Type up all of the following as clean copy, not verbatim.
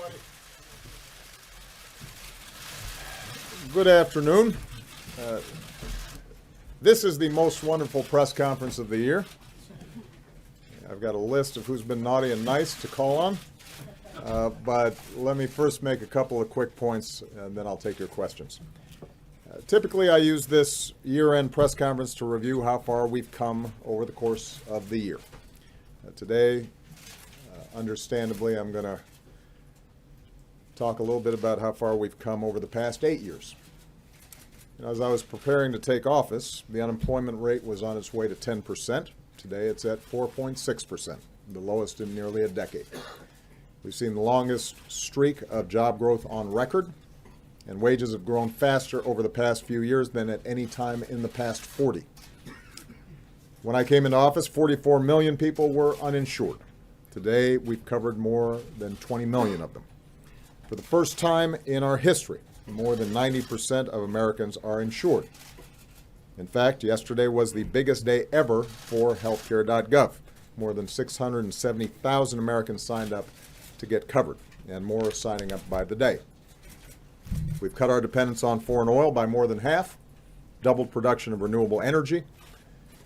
everybody. Good afternoon. This is the most wonderful press conference of the year. I've got a list of who's been naughty and nice to call on, but let me first make a couple of quick points, and then I'll take your questions. Typically, I use this year-end press conference to review how far we've come over the course of the year. Today, understandably, I'm going to talk a little bit about how far we've come over the past 8 years. As I was preparing to take office, the unemployment rate was on its way to 10%. Today it's at 4.6%, the lowest in nearly a decade. We've seen the longest streak of job growth on record, and wages have grown faster over the past few years than at any time in the past 40. When I came into office, 44 million people were uninsured. Today, we've covered more than 20 million of them. For the first time in our history, more than 90% of Americans are insured. In fact, yesterday was the biggest day ever for healthcare.gov. More than 670,000 Americans signed up to get covered, and more are signing up by the day. We've cut our dependence on foreign oil by more than half, doubled production of renewable energy,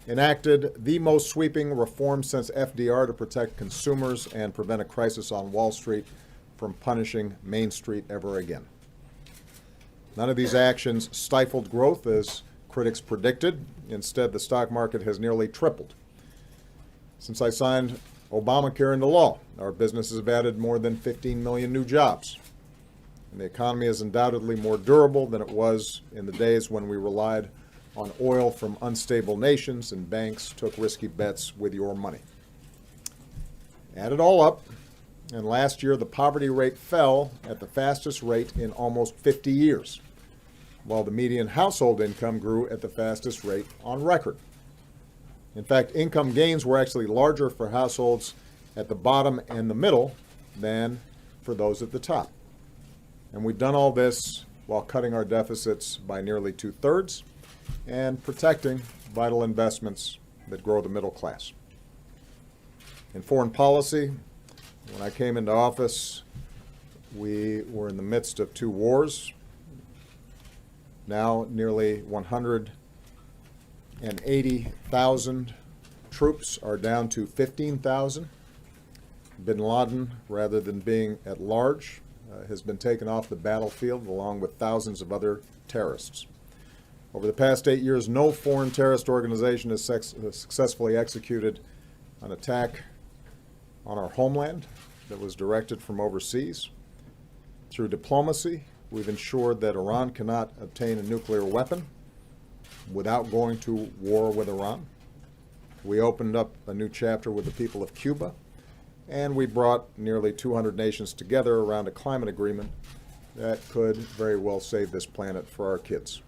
enacted the most sweeping reform since FDR to protect consumers and prevent a crisis on Wall Street from punishing Main Street ever again. None of these actions stifled growth as critics predicted. Instead, the stock market has nearly tripled. Since I signed Obamacare into law, our businesses have added more than 15 million new jobs. And the economy is undoubtedly more durable than it was in the days when we relied on oil from unstable nations and banks took risky bets with your money. Add it all up, and last year the poverty rate fell at the fastest rate in almost 50 years, while the median household income grew at the fastest rate on record. In fact, income gains were actually larger for households at the bottom and the middle than for those at the top. And we've done all this while cutting our deficits by nearly 2/3 and protecting vital investments that grow the middle class. In foreign policy, when I came into office, we were in the midst of 2 wars. Now nearly 180,000 troops are down to 15,000. Bin Laden, rather than being at large, has been taken off the battlefield along with thousands of other terrorists. Over the past 8 years, no foreign terrorist organization has successfully executed an attack on our homeland that was directed from overseas. Through diplomacy, we've ensured that Iran cannot obtain a nuclear weapon without going to war with Iran. We opened up a new chapter with the people of Cuba, and we brought nearly 200 nations together around a climate agreement that could very well save this planet for our kids.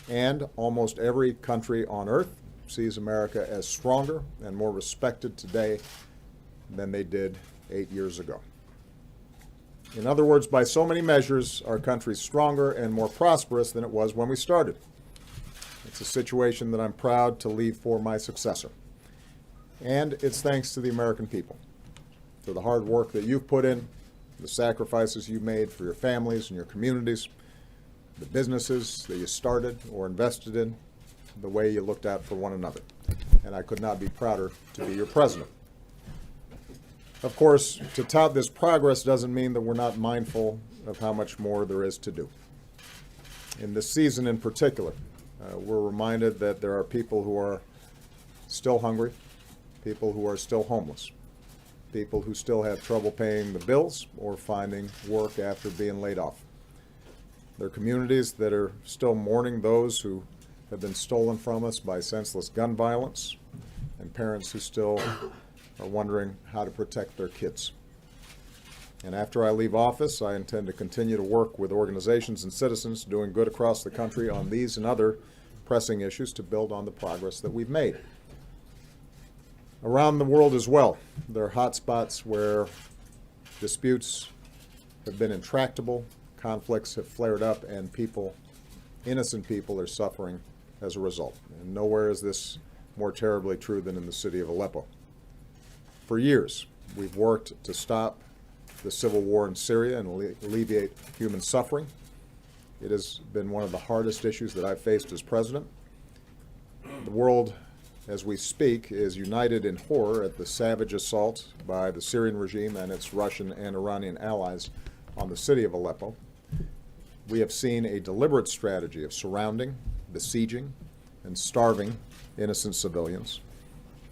And almost every country on earth sees America as stronger and more respected today than they did 8 years ago. In other words, by so many measures, our country's stronger and more prosperous than it was when we started. It's a situation that I'm proud to leave for my successor. And it's thanks to the American people, for the hard work that you've put in, the sacrifices you made for your families and your communities, the businesses that you started or invested in, the way you looked out for one another. And I could not be prouder to be your president. Of course, to tout this progress doesn't mean that we're not mindful of how much more there is to do. In this season in particular, we're reminded that there are people who are still hungry, people who are still homeless, people who still have trouble paying the bills or finding work after being laid off. There are communities that are still mourning those who have been stolen from us by senseless gun violence, and parents who still are wondering how to protect their kids. And after I leave office, I intend to continue to work with organizations and citizens doing good across the country on these and other pressing issues to build on the progress that we've made. Around the world as well, there are hot spots where disputes have been intractable, conflicts have flared up, and innocent people are suffering as a result. And nowhere is this more terribly true than in the city of Aleppo. For years, we've worked to stop the civil war in Syria and alleviate human suffering. It has been one of the hardest issues that I've faced as president. The world, as we speak, is united in horror at the savage assault by the Syrian regime and its Russian and Iranian allies on the city of Aleppo. We have seen a deliberate strategy of surrounding, besieging, and starving innocent civilians.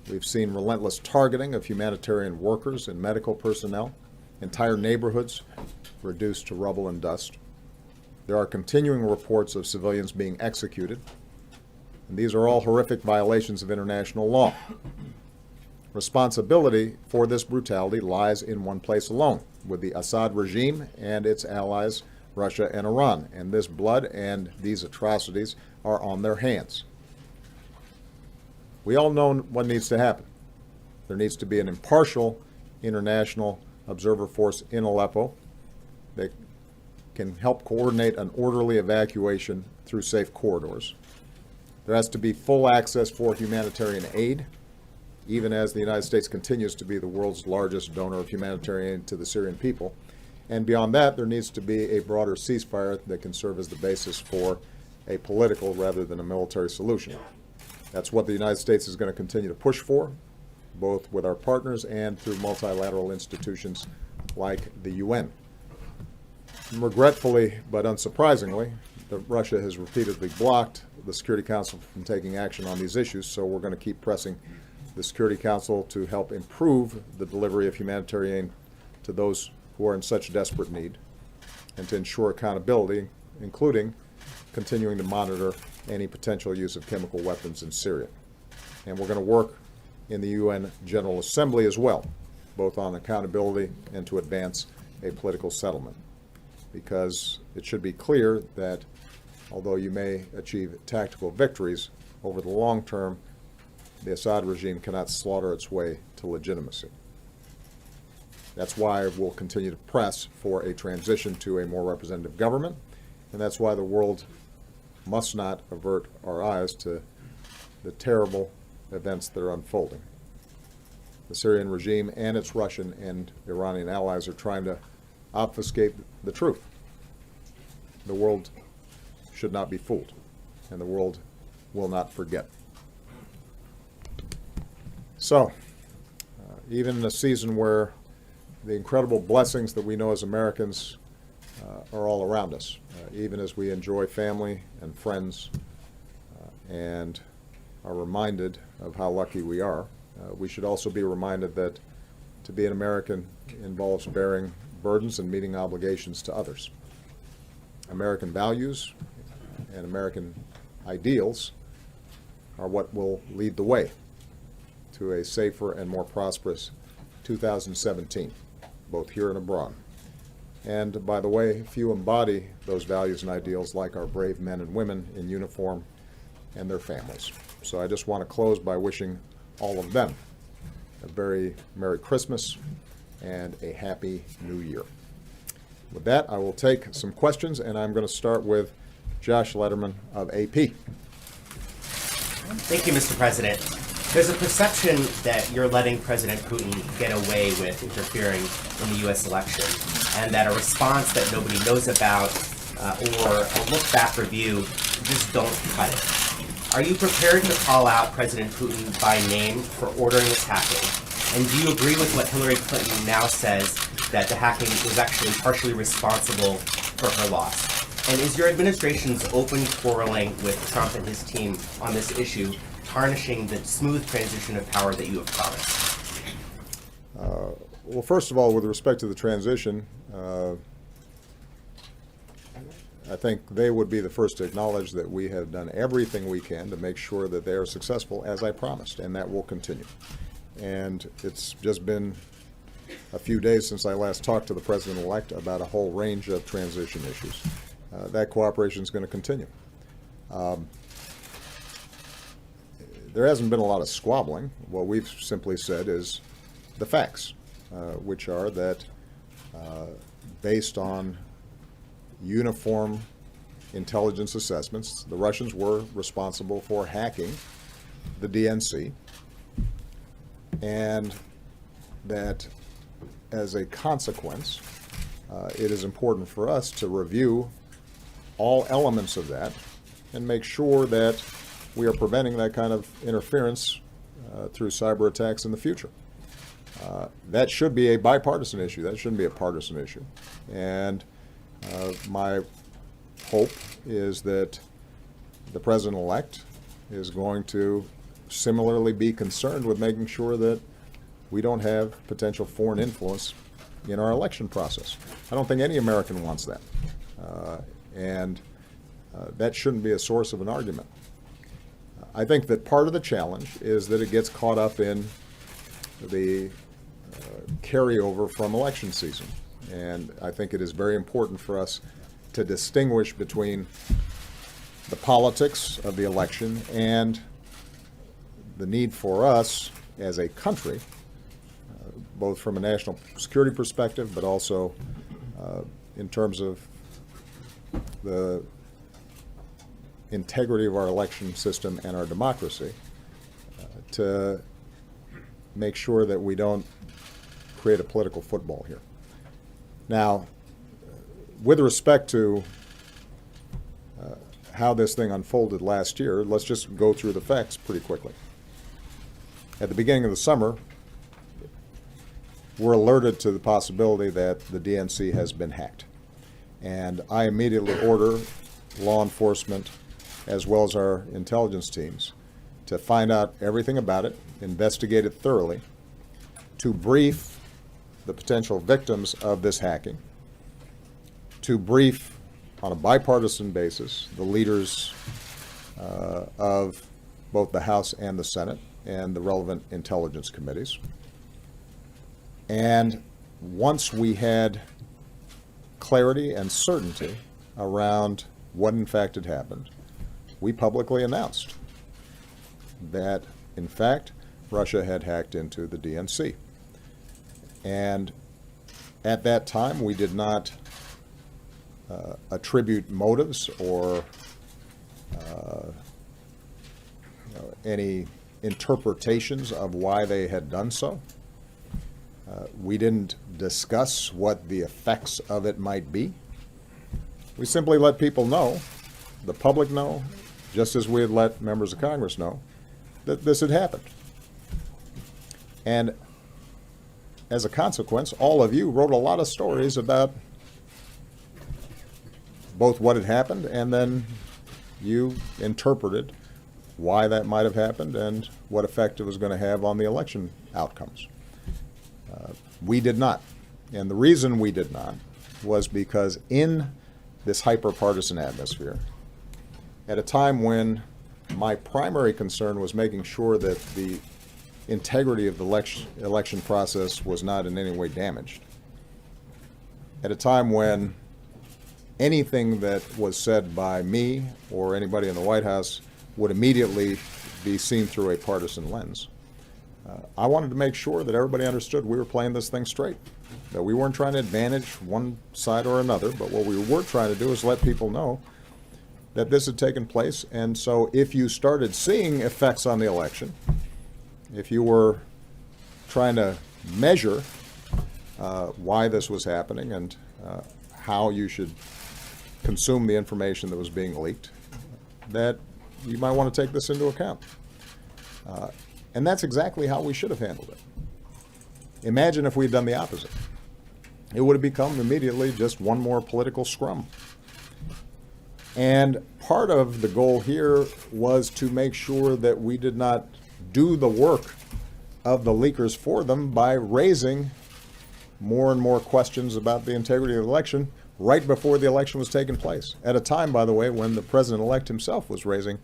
We've seen relentless targeting of humanitarian workers and medical personnel, entire neighborhoods reduced to rubble and dust. There are continuing reports of civilians being executed, and these are all horrific violations of international law. Responsibility for this brutality lies in one place alone, with the Assad regime and its allies, Russia and Iran, and this blood and these atrocities are on their hands. We all know what needs to happen. There needs to be an impartial international observer force in Aleppo that can help coordinate an orderly evacuation through safe corridors. There has to be full access for humanitarian aid, even as the United States continues to be the world's largest donor of humanitarian aid to the Syrian people. And beyond that, there needs to be a broader ceasefire that can serve as the basis for a political rather than a military solution. That's what the United States is going to continue to push for, both with our partners and through multilateral institutions like the UN. And regretfully, but unsurprisingly, Russia has repeatedly blocked the Security Council from taking action on these issues, so we're going to keep pressing the Security Council to help improve the delivery of humanitarian aid to those who are in such desperate need, and to ensure accountability, including continuing to monitor any potential use of chemical weapons in Syria. And we're going to work in the UN General Assembly as well, both on accountability and to advance a political settlement. Because it should be clear that although you may achieve tactical victories, over the long term, the Assad regime cannot slaughter its way to legitimacy. That's why we'll continue to press for a transition to a more representative government, and that's why the world must not avert our eyes to the terrible events that are unfolding. The Syrian regime and its Russian and Iranian allies are trying to obfuscate the truth. The world should not be fooled, and the world will not forget. So, even in a season where the incredible blessings that we know as Americans are all around us, even as we enjoy family and friends and are reminded of how lucky we are, we should also be reminded that to be an American involves bearing burdens and meeting obligations to others. American values and American ideals are what will lead the way to a safer and more prosperous 2017, both here and abroad. And by the way, few embody those values and ideals like our brave men and women in uniform and their families. So I just want to close by wishing all of them a very Merry Christmas and a Happy New Year. With that, I will take some questions, and I'm going to start with Josh Lederman of AP. Thank you, Mr. President. There's a perception that you're letting President Putin get away with interfering in the U.S. election, and that a response that nobody knows about or a look-back review just don't cut it. Are you prepared to call out President Putin by name for ordering this hacking? And do you agree with what Hillary Clinton now says, that the hacking was actually partially responsible for her loss? And is your administration's open quarreling with Trump and his team on this issue tarnishing the smooth transition of power that you have promised? Well, first of all, with respect to the transition, I think they would be the first to acknowledge that we have done everything we can to make sure that they are successful, as I promised, and that will continue. And it's just been a few days since I last talked to the President-elect about a whole range of transition issues. That cooperation is going to continue. There hasn't been a lot of squabbling. What we've simply said is the facts, which are that based on uniform intelligence assessments, the Russians were responsible for hacking the DNC, and that as a consequence, it is important for us to review all elements of that and make sure that we are preventing that kind of interference through cyber attacks in the future. That should be a bipartisan issue. That shouldn't be a partisan issue. And my hope is that the president-elect is going to similarly be concerned with making sure that we don't have potential foreign influence in our election process. I don't think any American wants that. And that shouldn't be a source of an argument. I think that part of the challenge is that it gets caught up in the carryover from election season. And I think it is very important for us to distinguish between the politics of the election and the need for us as a country, both from a national security perspective, but also in terms of the integrity of our election system and our democracy, to make sure that we don't create a political football here. Now, with respect to how this thing unfolded last year, let's just go through the facts pretty quickly. At the beginning of the summer, we're alerted to the possibility that the DNC has been hacked. And I immediately order law enforcement as well as our intelligence teams to find out everything about it, investigate it thoroughly, to brief the potential victims of this hacking, to brief on a bipartisan basis the leaders of both the House and the Senate and the relevant intelligence committees. And once we had clarity and certainty around what in fact had happened, we publicly announced that, in fact, Russia had hacked into the DNC. And at that time, we did not attribute motives or any interpretations of why they had done so. We didn't discuss what the effects of it might be. We simply let people know, the public know, just as we had let members of Congress know, that this had happened. And as a consequence, all of you wrote a lot of stories about both what had happened and then you interpreted why that might have happened and what effect it was going to have on the election outcomes. We did not. And the reason we did not was because in this hyper-partisan atmosphere, at a time when my primary concern was making sure that the integrity of the election process was not in any way damaged, at a time when anything that was said by me or anybody in the White House would immediately be seen through a partisan lens, I wanted to make sure that everybody understood we were playing this thing straight, that we weren't trying to advantage one side or another, but what we were trying to do is let people know that this had taken place. And so if you started seeing effects on the election, if you were trying to measure why this was happening and how you should consume the information that was being leaked, that you might want to take this into account. And that's exactly how we should have handled it. Imagine if we had done the opposite. It would have become immediately just one more political scrum. And part of the goal here was to make sure that we did not do the work of the leakers for them by raising more and more questions about the integrity of the election right before the election was taking place. At a time, by the way, when the president-elect himself was raising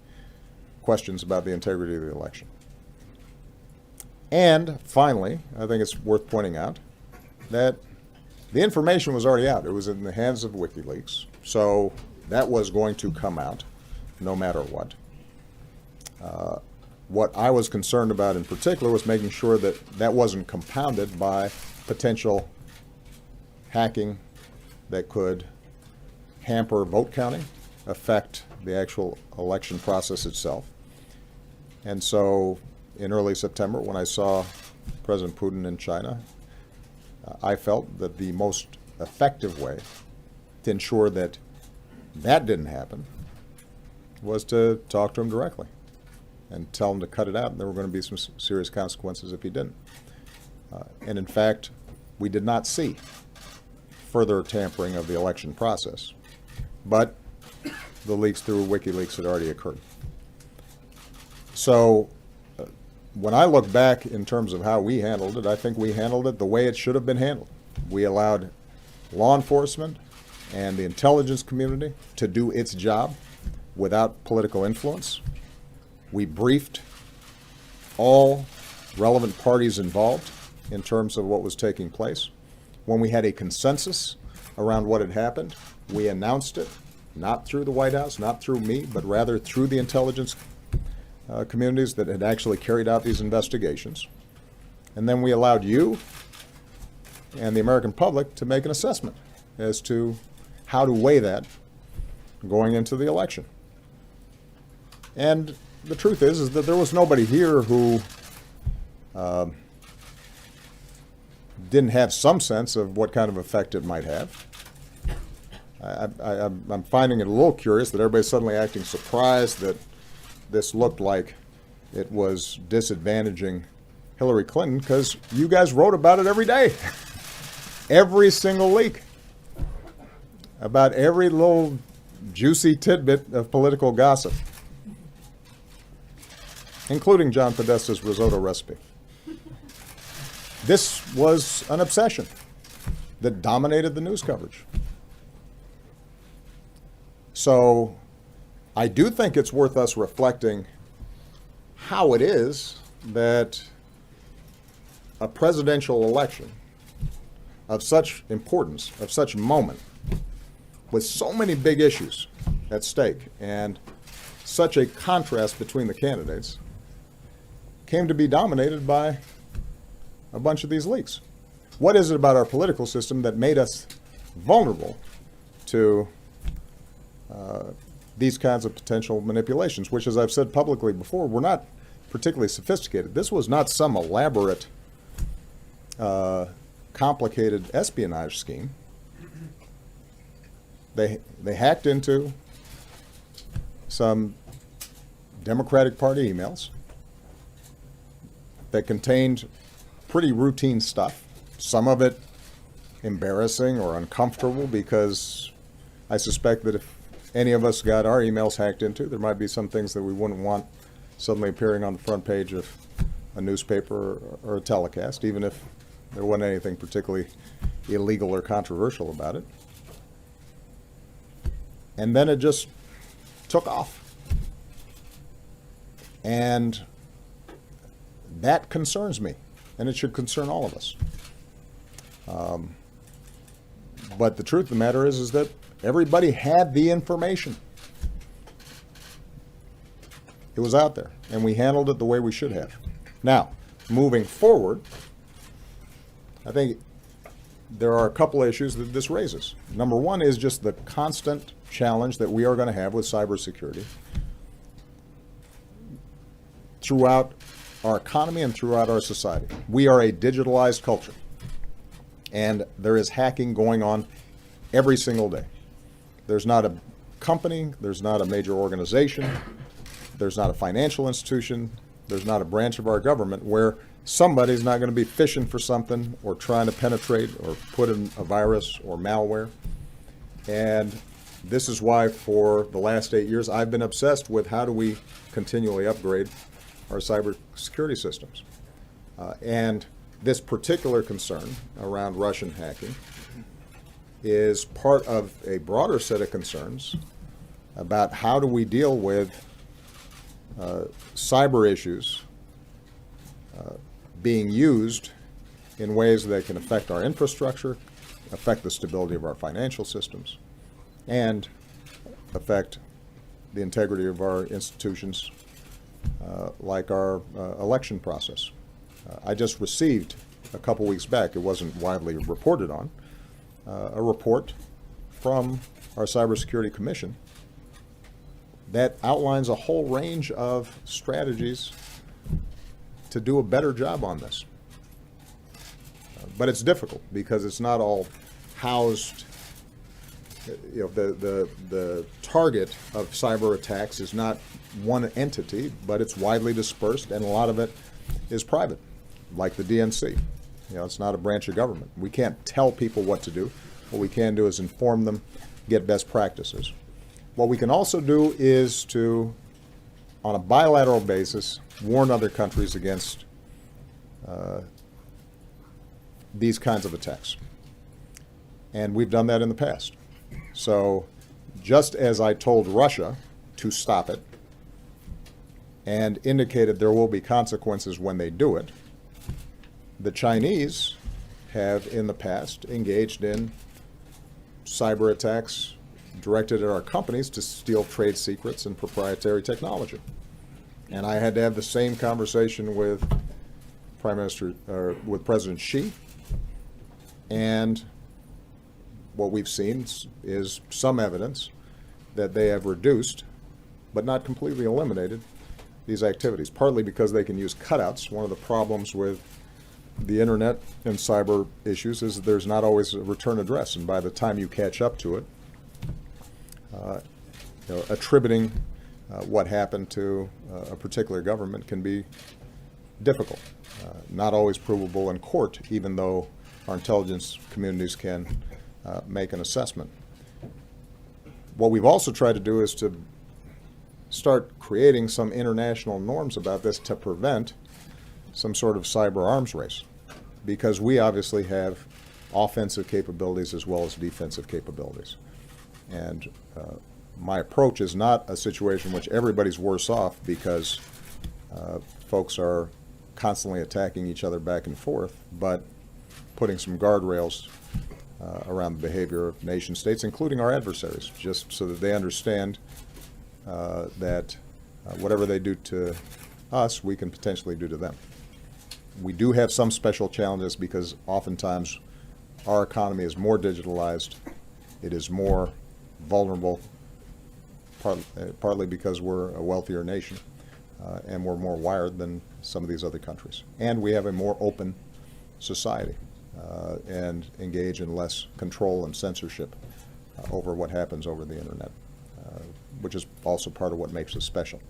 questions about the integrity of the election. And finally, I think it's worth pointing out that the information was already out. It was in the hands of WikiLeaks. So that was going to come out no matter what. What I was concerned about in particular was making sure that that wasn't compounded by potential hacking that could hamper vote counting, affect the actual election process itself. And so in early September, when I saw President Putin in China, I felt that the most effective way to ensure that that didn't happen was to talk to him directly and tell him to cut it out, and there were going to be some serious consequences if he didn't. And in fact, we did not see further tampering of the election process, but the leaks through WikiLeaks had already occurred. So when I look back in terms of how we handled it, I think we handled it the way it should have been handled. We allowed law enforcement and the intelligence community to do its job without political influence. We briefed all relevant parties involved in terms of what was taking place. When we had a consensus around what had happened, we announced it, not through the White House, not through me, but rather through the intelligence communities that had actually carried out these investigations. And then we allowed you and the American public to make an assessment as to how to weigh that going into the election. And the truth is that there was nobody here who didn't have some sense of what kind of effect it might have. I'm finding it a little curious that everybody's suddenly acting surprised that this looked like it was disadvantaging Hillary Clinton, because you guys wrote about it every day. Every single leak. About every little juicy tidbit of political gossip, including John Podesta's risotto recipe. This was an obsession that dominated the news coverage. So I do think it's worth us reflecting how it is that a presidential election of such importance, of such moment, with so many big issues at stake and such a contrast between the candidates, came to be dominated by a bunch of these leaks. What is it about our political system that made us vulnerable to these kinds of potential manipulations, which, as I've said publicly before, were not particularly sophisticated. This was not some elaborate, complicated espionage scheme. They hacked into some Democratic Party emails that contained pretty routine stuff, some of it embarrassing or uncomfortable, because I suspect that if any of us got our emails hacked into, there might be some things that we wouldn't want suddenly appearing on the front page of a newspaper or a telecast, even if there wasn't anything particularly illegal or controversial about it. And then it just took off. And that concerns me, and it should concern all of us. But the truth of the matter is that everybody had the information. It was out there, and we handled it the way we should have. Now, moving forward, I think there are a couple issues that this raises. Number one is just the constant challenge that we are going to have with cybersecurity throughout our economy and throughout our society. We are a digitalized culture, and there is hacking going on every single day. There's not a company, there's not a major organization, there's not a financial institution, there's not a branch of our government where somebody's not going to be fishing for something or trying to penetrate or put in a virus or malware. And this is why for the last 8 years I've been obsessed with how do we continually upgrade our cybersecurity systems. And this particular concern around Russian hacking is part of a broader set of concerns about how do we deal with cyber issues being used in ways that can affect our infrastructure, affect the stability of our financial systems, and affect the integrity of our institutions like our election process. I just received a couple weeks back, it wasn't widely reported on, a report from our Cybersecurity Commission that outlines a whole range of strategies to do a better job on this. But it's difficult because it's not all housed. The target of cyber attacks is not one entity, but it's widely dispersed, and a lot of it is private, like the DNC. It's not a branch of government. We can't tell people what to do. What we can do is inform them, get best practices. What we can also do is to, on a bilateral basis, warn other countries against these kinds of attacks. And we've done that in the past. So just as I told Russia to stop it and indicated there will be consequences when they do it, the Chinese have in the past engaged in cyber attacks directed at our companies to steal trade secrets and proprietary technology. And I had to have the same conversation with with President Xi. And what we've seen is some evidence that they have reduced, but not completely eliminated, these activities, partly because they can use cutouts. One of the problems with the internet and cyber issues is that there's not always a return address, and by the time you catch up to it, attributing what happened to a particular government can be difficult, not always provable in court, even though our intelligence communities can make an assessment. What we've also tried to do is to start creating some international norms about this to prevent some sort of cyber arms race, because we obviously have offensive capabilities as well as defensive capabilities. And my approach is not a situation in which everybody's worse off because folks are constantly attacking each other back and forth, but putting some guardrails around the behavior of nation states, including our adversaries, just so that they understand that whatever they do to us, we can potentially do to them. We do have some special challenges because oftentimes our economy is more digitalized, it is more vulnerable, partly because we're a wealthier nation and we're more wired than some of these other countries. And we have a more open society and engage in less control and censorship over what happens over the internet, which is also part of what makes us special.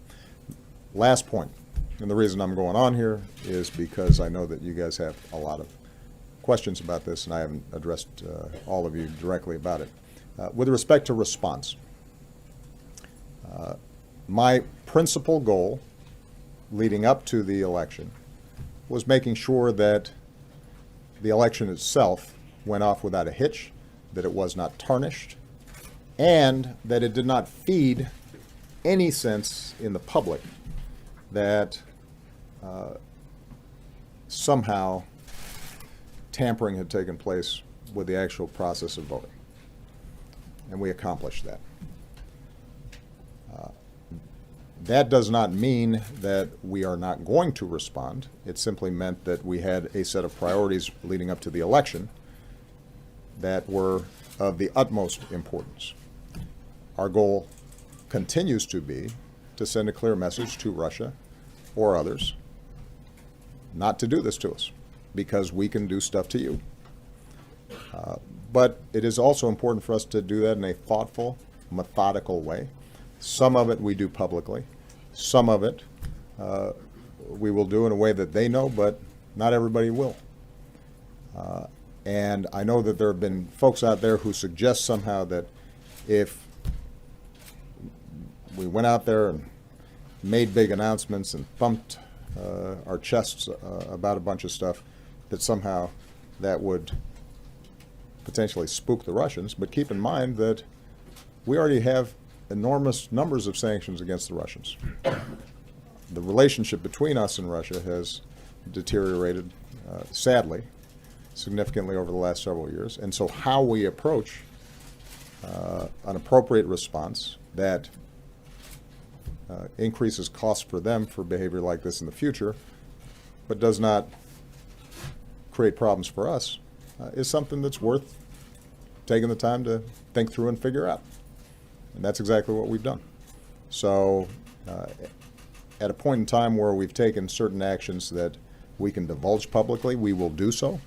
Last point, and the reason I'm going on here is because I know that you guys have a lot of questions about this, and I haven't addressed all of you directly about it. With respect to response, my principal goal leading up to the election was making sure that the election itself went off without a hitch, that it was not tarnished, and that it did not feed any sense in the public that somehow tampering had taken place with the actual process of voting. And we accomplished that. That does not mean that we are not going to respond. It simply meant that we had a set of priorities leading up to the election that were of the utmost importance. Our goal continues to be to send a clear message to Russia or others not to do this to us, because we can do stuff to you. But it is also important for us to do that in a thoughtful, methodical way. Some of it we do publicly. Some of it we will do in a way that they know, but not everybody will. And I know that there have been folks out there who suggest somehow that if we went out there and made big announcements and thumped our chests about a bunch of stuff, that somehow that would potentially spook the Russians. But keep in mind that we already have enormous numbers of sanctions against the Russians. The relationship between us and Russia has deteriorated, sadly, significantly over the last several years. And so how we approach an appropriate response that increases costs for them for behavior like this in the future, but does not create problems for us, is something that's worth taking the time to think through and figure out. And that's exactly what we've done. So at a point in time where we've taken certain actions that we can divulge publicly, we will do so.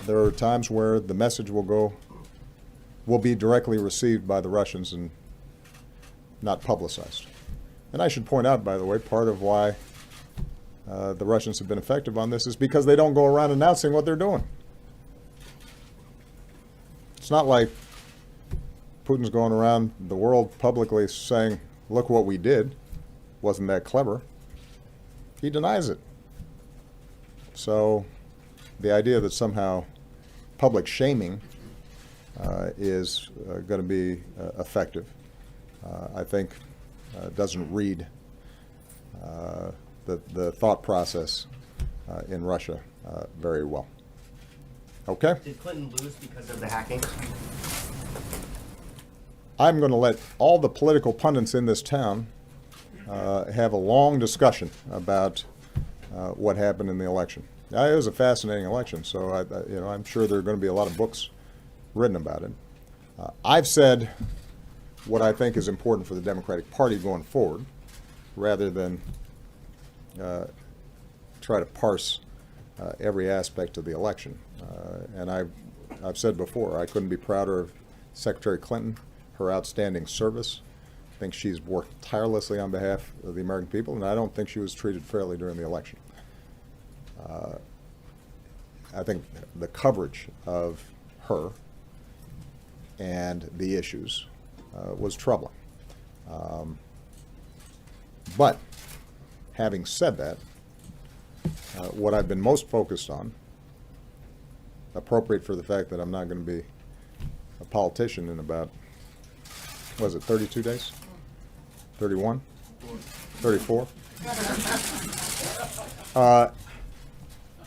there are times where the message will be directly received by the Russians and not publicized. And I should point out, by the way, part of why the Russians have been effective on this is because they don't go around announcing what they're doing. It's not like Putin's going around the world publicly saying, look what we did, wasn't that clever. He denies it. So the idea that somehow public shaming is going to be effective, I think doesn't read the thought process in Russia very well. Okay? Did Clinton lose because of the hacking? I'm going to let all the political pundits in this town have a long discussion about what happened in the election. It was a fascinating election, so I'm sure there are going to be a lot of books written about it. I've said what I think is important for the Democratic Party going forward, rather than try to parse every aspect of the election. And I've said before, I couldn't be prouder of Secretary Clinton, her outstanding service. I think she's worked tirelessly on behalf of the American people, and I don't think she was treated fairly during the election. I think the coverage of her and the issues was troubling. But having said that, what I've been most focused on, appropriate for the fact that I'm not going to be a politician in about, was it 32 days? 31? 34?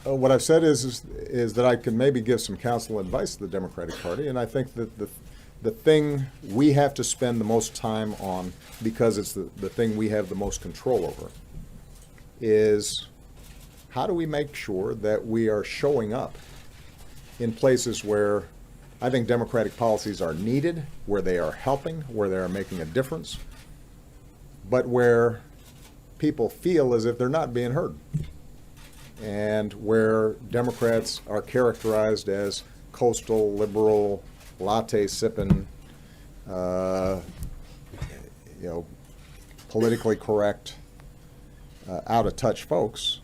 What I've said is that I can maybe give some counsel and advice to the Democratic Party, and I think that the thing we have to spend the most time on, because it's the thing we have the most control over, is how do we make sure that we are showing up in places where I think democratic policies are needed, where they are helping, where they are making a difference, but where people feel as if they're not being heard, and where Democrats are characterized as coastal, liberal, latte-sipping, politically correct, out-of-touch folks.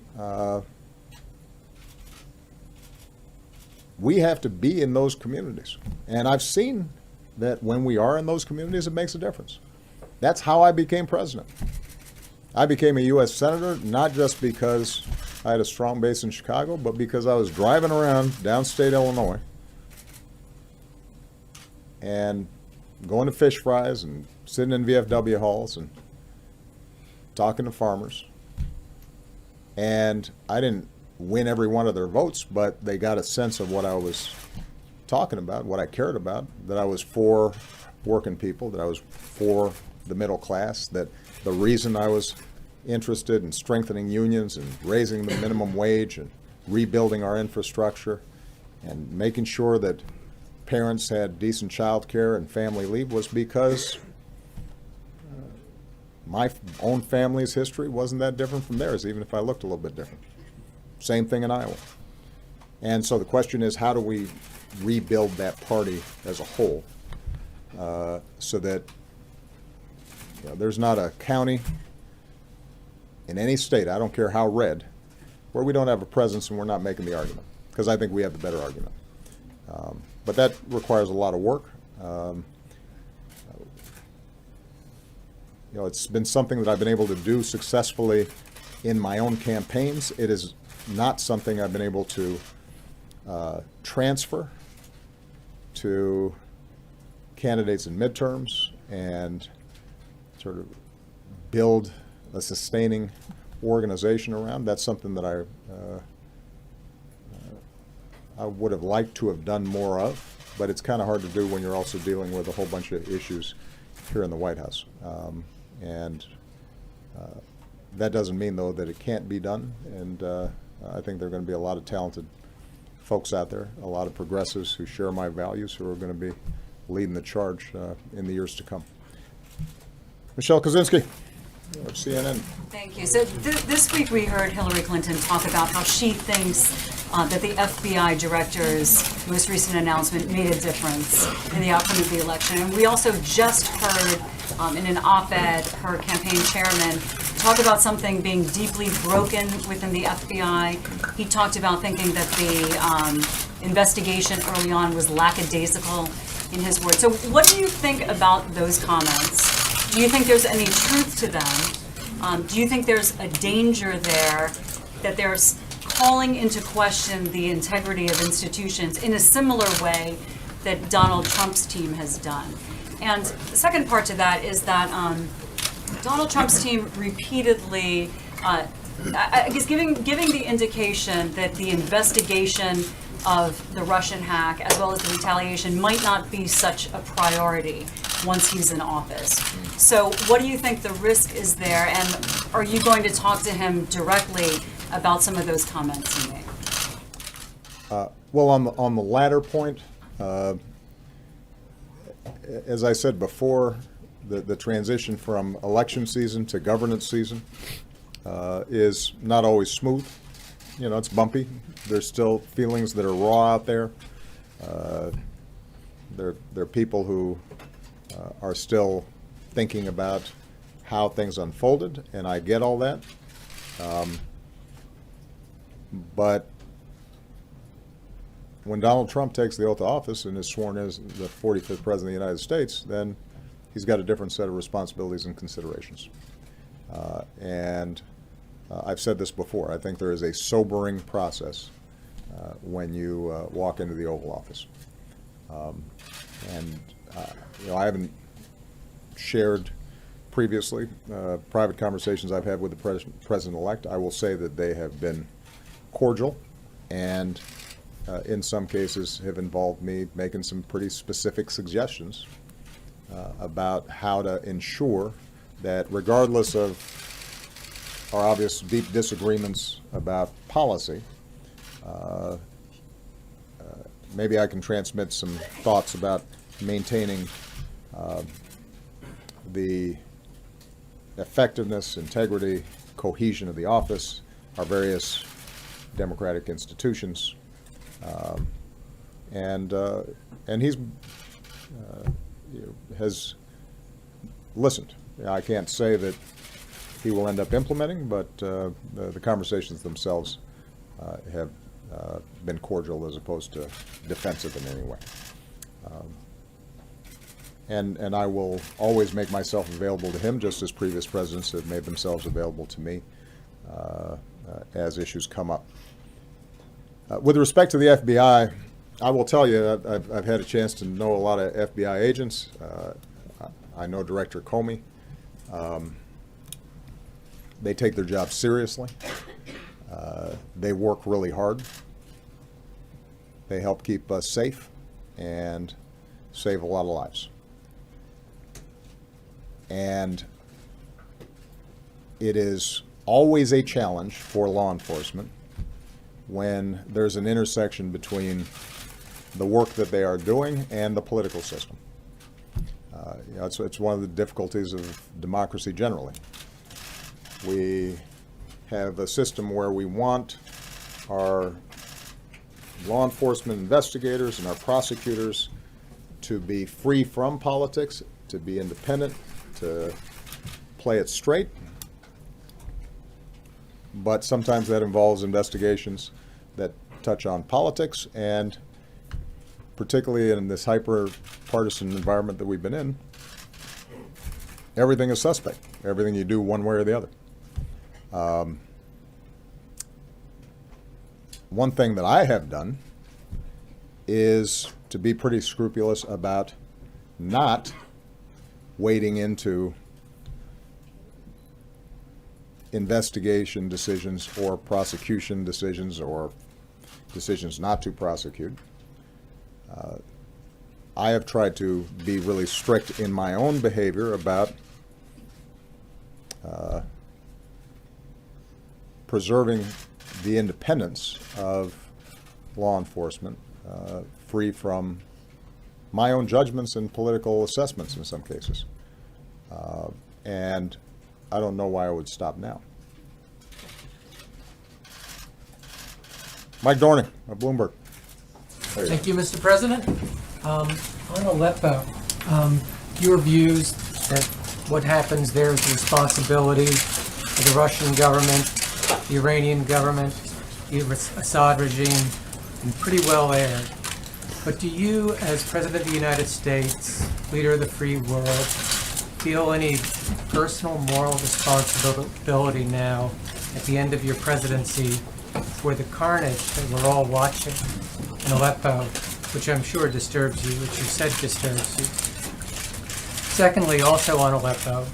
We have to be in those communities. And I've seen that when we are in those communities, it makes a difference. That's how I became president. I became a U.S. Senator, not just because I had a strong base in Chicago, but because I was driving around downstate Illinois and going to fish fries and sitting in VFW halls and talking to farmers. And I didn't win every one of their votes, but they got a sense of what I was talking about, what I cared about, that I was for working people, that I was for the middle class, that the reason I was interested in strengthening unions and raising the minimum wage and rebuilding our infrastructure and making sure that parents had decent child care and family leave was because my own family's history wasn't that different from theirs, even if I looked a little bit different. Same thing in Iowa. And so the question is, how do we rebuild that party as a whole so that there's not a county in any state, I don't care how red, where we don't have a presence and we're not making the argument, because I think we have the better argument. But that requires a lot of work. It's been something that I've been able to do successfully in my own campaigns. It is not something I've been able to transfer to candidates in midterms and sort of build a sustaining organization around. That's something that I would have liked to have done more of, but it's kind of hard to do when you're also dealing with a whole bunch of issues here in the White House. That doesn't mean, though, that it can't be done, and I think there are going to be a lot of talented folks out there, a lot of progressives who share my values, who are going to be leading the charge in the years to come. Michelle Kosinski of CNN. Thank you. So this week we heard Hillary Clinton talk about how she thinks that the FBI director's most recent announcement made a difference in the outcome of the election. And we also just heard in an op-ed her campaign chairman talk about something being deeply broken within the FBI. He talked about thinking that the investigation early on was lackadaisical, in his words. So what do you think about those comments? Do you think there's any truth to them? Do you think there's a danger there that they're calling into question the integrity of institutions in a similar way that Donald Trump's team has done? And the second part to that is that Donald Trump's team repeatedly, I guess, giving the indication that the investigation of the Russian hack as well as the retaliation might not be such a priority once he's in office. So what do you think the risk is there, and are you going to talk to him directly about some of those comments he made? Well, on the latter point, as I said before, the transition from election season to governance season is not always smooth. You know, it's bumpy. There's still feelings that are raw out there. There are people who are still thinking about how things unfolded, and I get all that. But when Donald Trump takes the oath of office and is sworn as the 45th President of the United States, then he's got a different set of responsibilities and considerations. I've said this before. I think there is a sobering process when you walk into the Oval Office. I haven't shared previously private conversations I've had with the President-elect. I will say that they have been cordial and in some cases have involved me making some pretty specific suggestions about how to ensure that regardless of our obvious deep disagreements about policy, maybe I can transmit some thoughts about maintaining the effectiveness, integrity, cohesion of the office, our various democratic institutions, and he's has listened. I can't say that he will end up implementing, but the conversations themselves have been cordial as opposed to defensive in any way. And I will always make myself available to him, just as previous presidents have made themselves available to me as issues come up. With respect to the FBI, I will tell you, I've had a chance to know a lot of FBI agents. I know Director Comey. They take their job seriously. They work really hard. They help keep us safe and save a lot of lives. And it is always a challenge for law enforcement when there's an intersection between the work that they are doing and the political system. It's one of the difficulties of democracy generally. We have a system where we want our law enforcement investigators and our prosecutors to be free from politics, to be independent, to play it straight. But sometimes that involves investigations that touch on politics, and particularly in this hyper-partisan environment that we've been in, everything is suspect. Everything you do one way or the other. One thing that I have done is to be pretty scrupulous about not wading into investigation decisions or prosecution decisions or decisions not to prosecute. I have tried to be really strict in my own behavior about preserving the independence of law enforcement, free from my own judgments and political assessments in some cases. And I don't know why I would stop now. Mike Dorney of Bloomberg. There you go. Thank you, Mr. President. On Aleppo, your views that what happens there is the responsibility of the Russian government, the Iranian government, the Assad regime, and pretty well aired. But do you, as President of the United States, leader of the free world, feel any personal moral responsibility now at the end of your presidency for the carnage that we're all watching in Aleppo, which I'm sure disturbs you, which you said disturbs you? Secondly, also on Aleppo,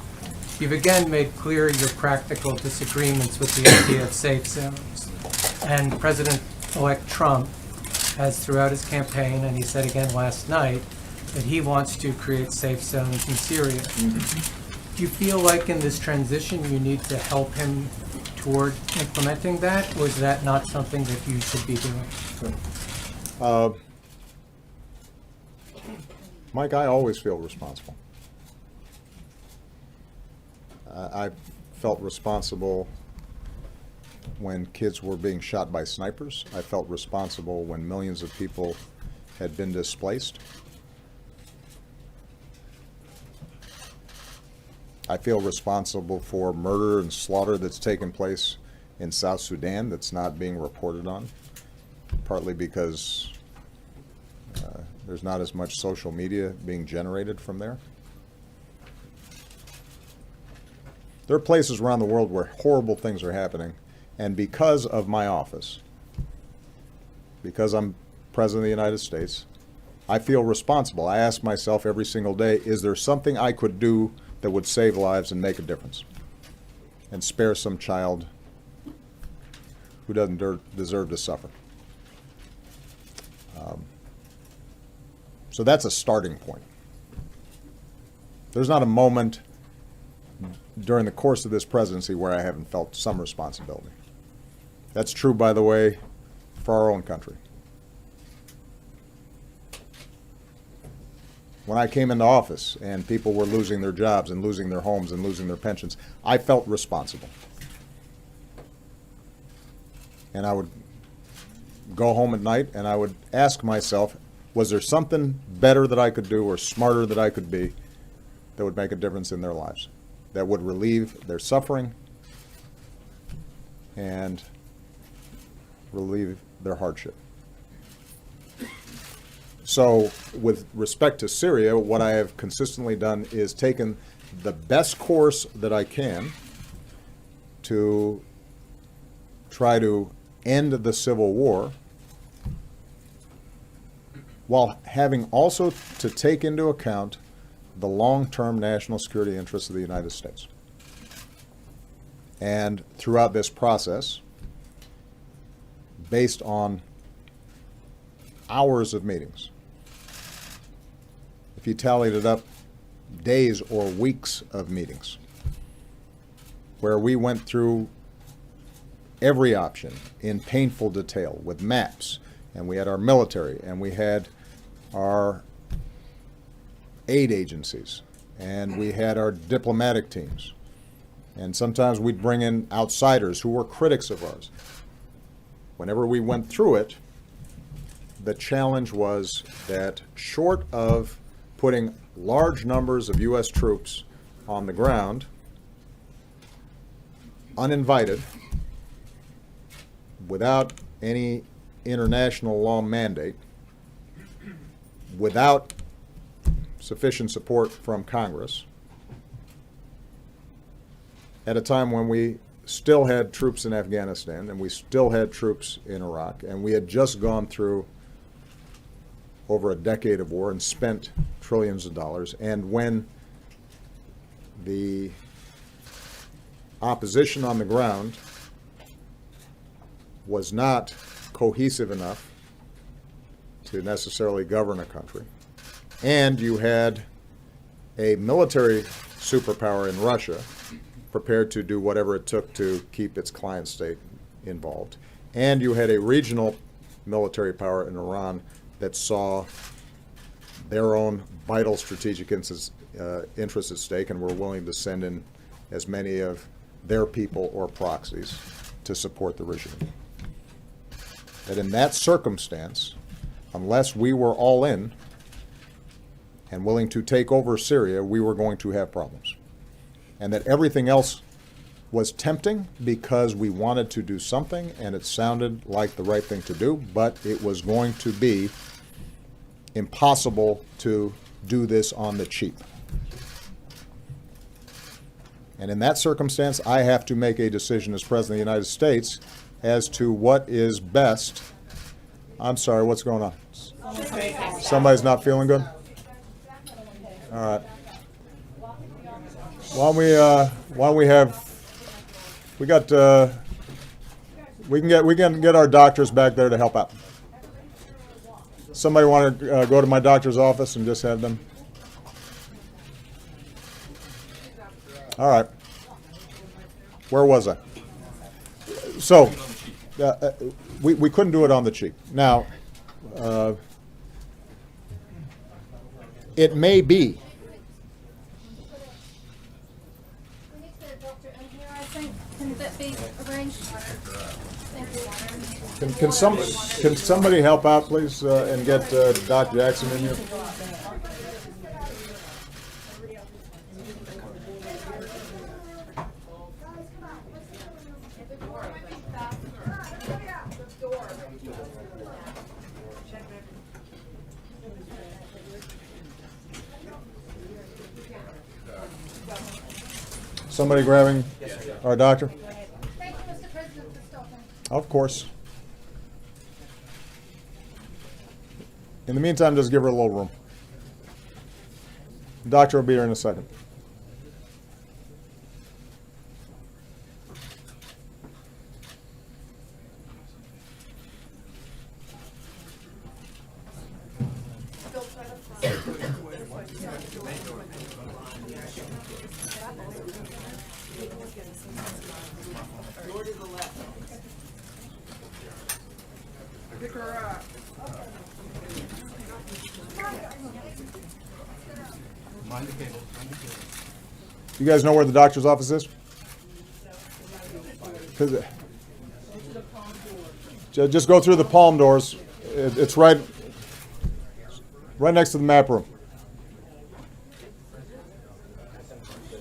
you've again made clear your practical disagreements with the idea of safe zones. And President-elect Trump has throughout his campaign, and he said again last night, that he wants to create safe zones in Syria. Do you feel like in this transition you need to help him toward implementing that, or is that not something that you should be doing? Mike, I always feel responsible. I felt responsible when kids were being shot by snipers. I felt responsible when millions of people had been displaced. I feel responsible for murder and slaughter that's taken place in South Sudan that's not being reported on, partly because there's not as much social media being generated from there. There are places around the world where horrible things are happening, and because of my office, because I'm President of the United States, I feel responsible. I ask myself every single day, is there something I could do that would save lives and make a difference and spare some child who doesn't deserve to suffer? So that's a starting point. There's not a moment during the course of this presidency where I haven't felt some responsibility. That's true, by the way, for our own country. When I came into office and people were losing their jobs and losing their homes and losing their pensions, I felt responsible. And I would go home at night and I would ask myself, was there something better that I could do or smarter that I could be that would make a difference in their lives, that would relieve their suffering and relieve their hardship? So with respect to Syria, what I have consistently done is taken the best course that I can to try to end the civil war, while having also to take into account the long-term national security interests of the United States. And throughout this process, based on hours of meetings, if you tallied it up, days or weeks of meetings, where we went through every option in painful detail with maps, and we had our military, and we had our aid agencies, and we had our diplomatic teams, and sometimes we'd bring in outsiders who were critics of ours. Whenever we went through it, the challenge was that short of putting large numbers of U.S. troops on the ground, uninvited, without any international law mandate, without sufficient support from Congress, at a time when we still had troops in Afghanistan and we still had troops in Iraq, and we had just gone through over a decade of war and spent trillions of dollars, and when the opposition on the ground was not cohesive enough to necessarily govern a country, and you had a military superpower in Russia prepared to do whatever it took to keep its client state involved, and you had a regional military power in Iran that saw their own vital strategic interests at stake and were willing to send in as many of their people or proxies to support the regime. that in that circumstance, unless we were all in and willing to take over Syria, we were going to have problems. And that everything else was tempting because we wanted to do something and it sounded like the right thing to do, but it was going to be impossible to do this on the cheap. And in that circumstance, I have to make a decision as President of the United States as to what is best. I'm sorry, what's going on? Somebody's not feeling good? All right. Why don't we have, we can get our doctors back there to help out. Somebody want to go to my doctor's office and just have them? All right. Where was I? So, we couldn't do it on the cheap. Now, it may be. We need to get a doctor in here, I think. Can that be arranged? Thank you. Can somebody help out, please, and get Doc Jackson in here? Somebody grabbing our doctor? Thank you, Mr. President, for stopping. Of course. In the meantime, just give her a little room. The doctor will be here in a second. You guys know where the doctor's office is? 'Cause just go through the palm doors. It's right next to the map room.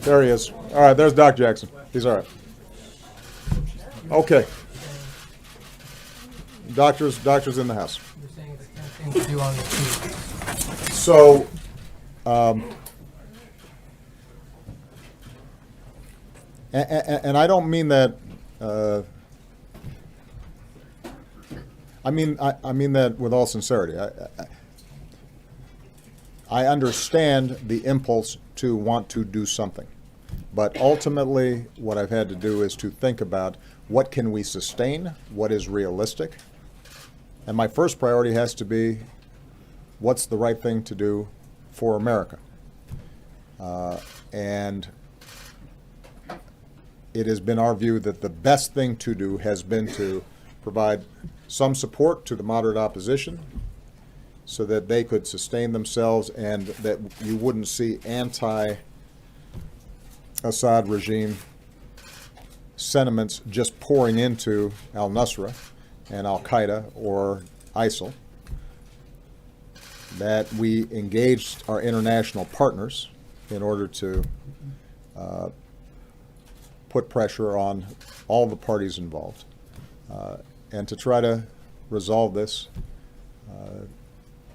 There he is. All right, there's Doc Jackson. He's all right. Okay. Doctor's in the house. You're saying it's nothing to do on the cheap. So, and I don't mean that. I mean that with all sincerity. I understand the impulse to want to do something, but ultimately, what I've had to do is to think about what can we sustain, what is realistic, and my first priority has to be what's the right thing to do for America. And it has been our view that the best thing to do has been to provide some support to the moderate opposition so that they could sustain themselves and that you wouldn't see anti-Assad regime sentiments just pouring into al-Nusra and al-Qaeda or ISIL, that we engaged our international partners in order to put pressure on all the parties involved and to try to resolve this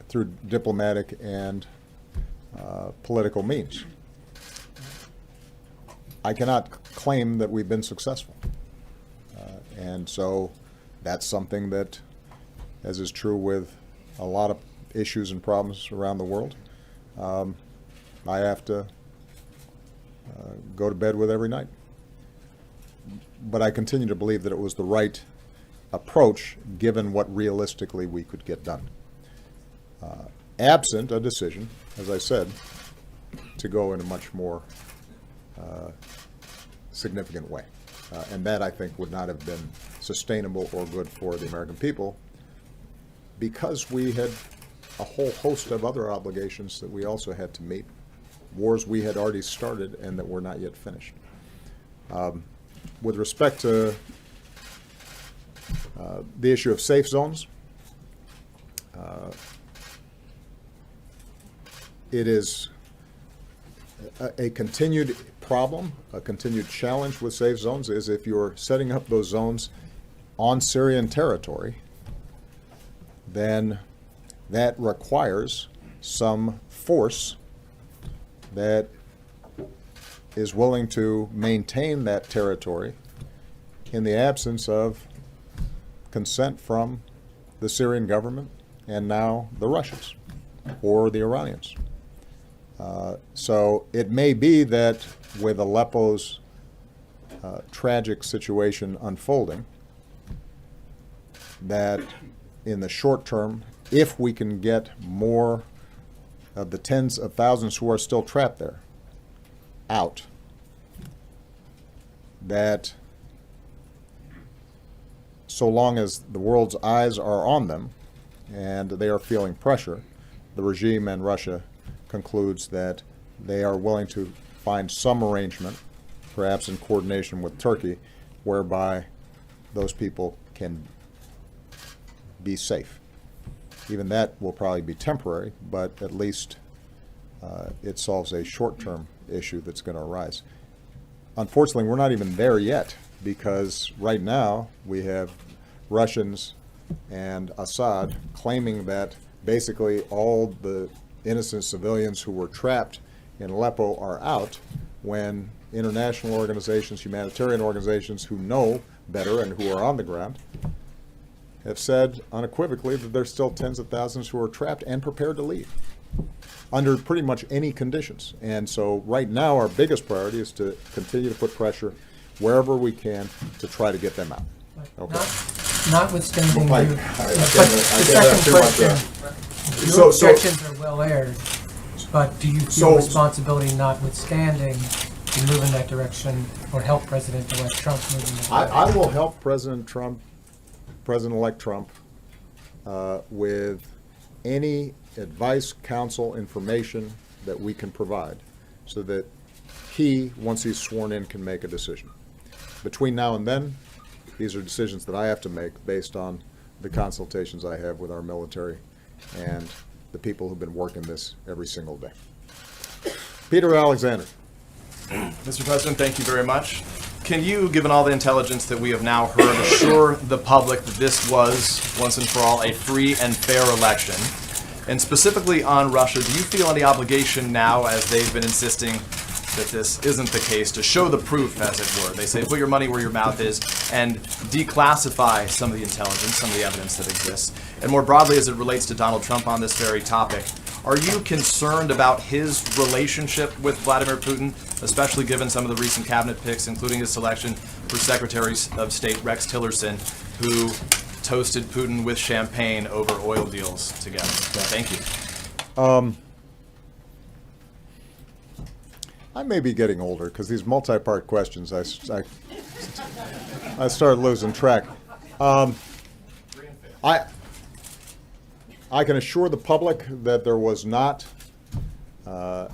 through diplomatic and political means. I cannot claim that we've been successful. And so that's something that, as is true with a lot of issues and problems around the world, I have to go to bed with every night. But I continue to believe that it was the right approach given what realistically we could get done. Absent a decision, as I said, to go in a much more significant way. And that, I think, would not have been sustainable or good for the American people because we had a whole host of other obligations that we also had to meet, wars we had already started and that were not yet finished. With respect to The issue of safe zones. It is a continued problem, a continued challenge with safe zones is if you're setting up those zones on Syrian territory, then that requires some force that is willing to maintain that territory in the absence of consent from the Syrian government and now the Russians or the Iranians. So it may be that with Aleppo's tragic situation unfolding, that in the short term, if we can get more of the tens of thousands who are still trapped there out, that so long as the world's eyes are on them and they are feeling pressure, the regime and Russia concludes that they are willing to find some arrangement, perhaps in coordination with Turkey, whereby those people can be safe. Even that will probably be temporary, but at least it solves a short-term issue that's going to arise. Unfortunately, we're not even there yet, because right now we have Russians and Assad claiming that basically all the innocent civilians who were trapped in Aleppo are out, when international organizations, humanitarian organizations who know better and who are on the ground have said unequivocally that there's still tens of thousands who are trapped and prepared to leave under pretty much any conditions. And so right now our biggest priority is to continue to put pressure wherever we can to try to get them out. Okay. Notwithstanding Well, you, I but the can't second too much, question, So- your so- objections are well aired, but do you feel So- responsibility notwithstanding to move in that direction or help President-elect Trump move in that direction? I will help President-elect Trump, with any advice, counsel, information that we can provide so that he, once he's sworn in, can make a decision. Between now and then, these are decisions that I have to make based on the consultations I have with our military and the people who've been working this every single day. Peter Alexander. Mr. President, thank you very much. Can you, given all the intelligence that we have now heard, assure the public that this was, once and for all, a free and fair election? And specifically on Russia, do you feel any obligation now, as they've been insisting that this isn't the case, to show the proof, as it were? They say put your money where your mouth is and declassify some of the intelligence, some of the evidence that exists. And more broadly, as it relates to Donald Trump on this very topic, are you concerned about his relationship with Vladimir Putin, especially given some of the recent cabinet picks, including his selection for Secretary of State Rex Tillerson, who toasted Putin with champagne over oil deals together? Thank you. I may be getting older because these multi-part questions, I started losing track. I can assure the public that there was not the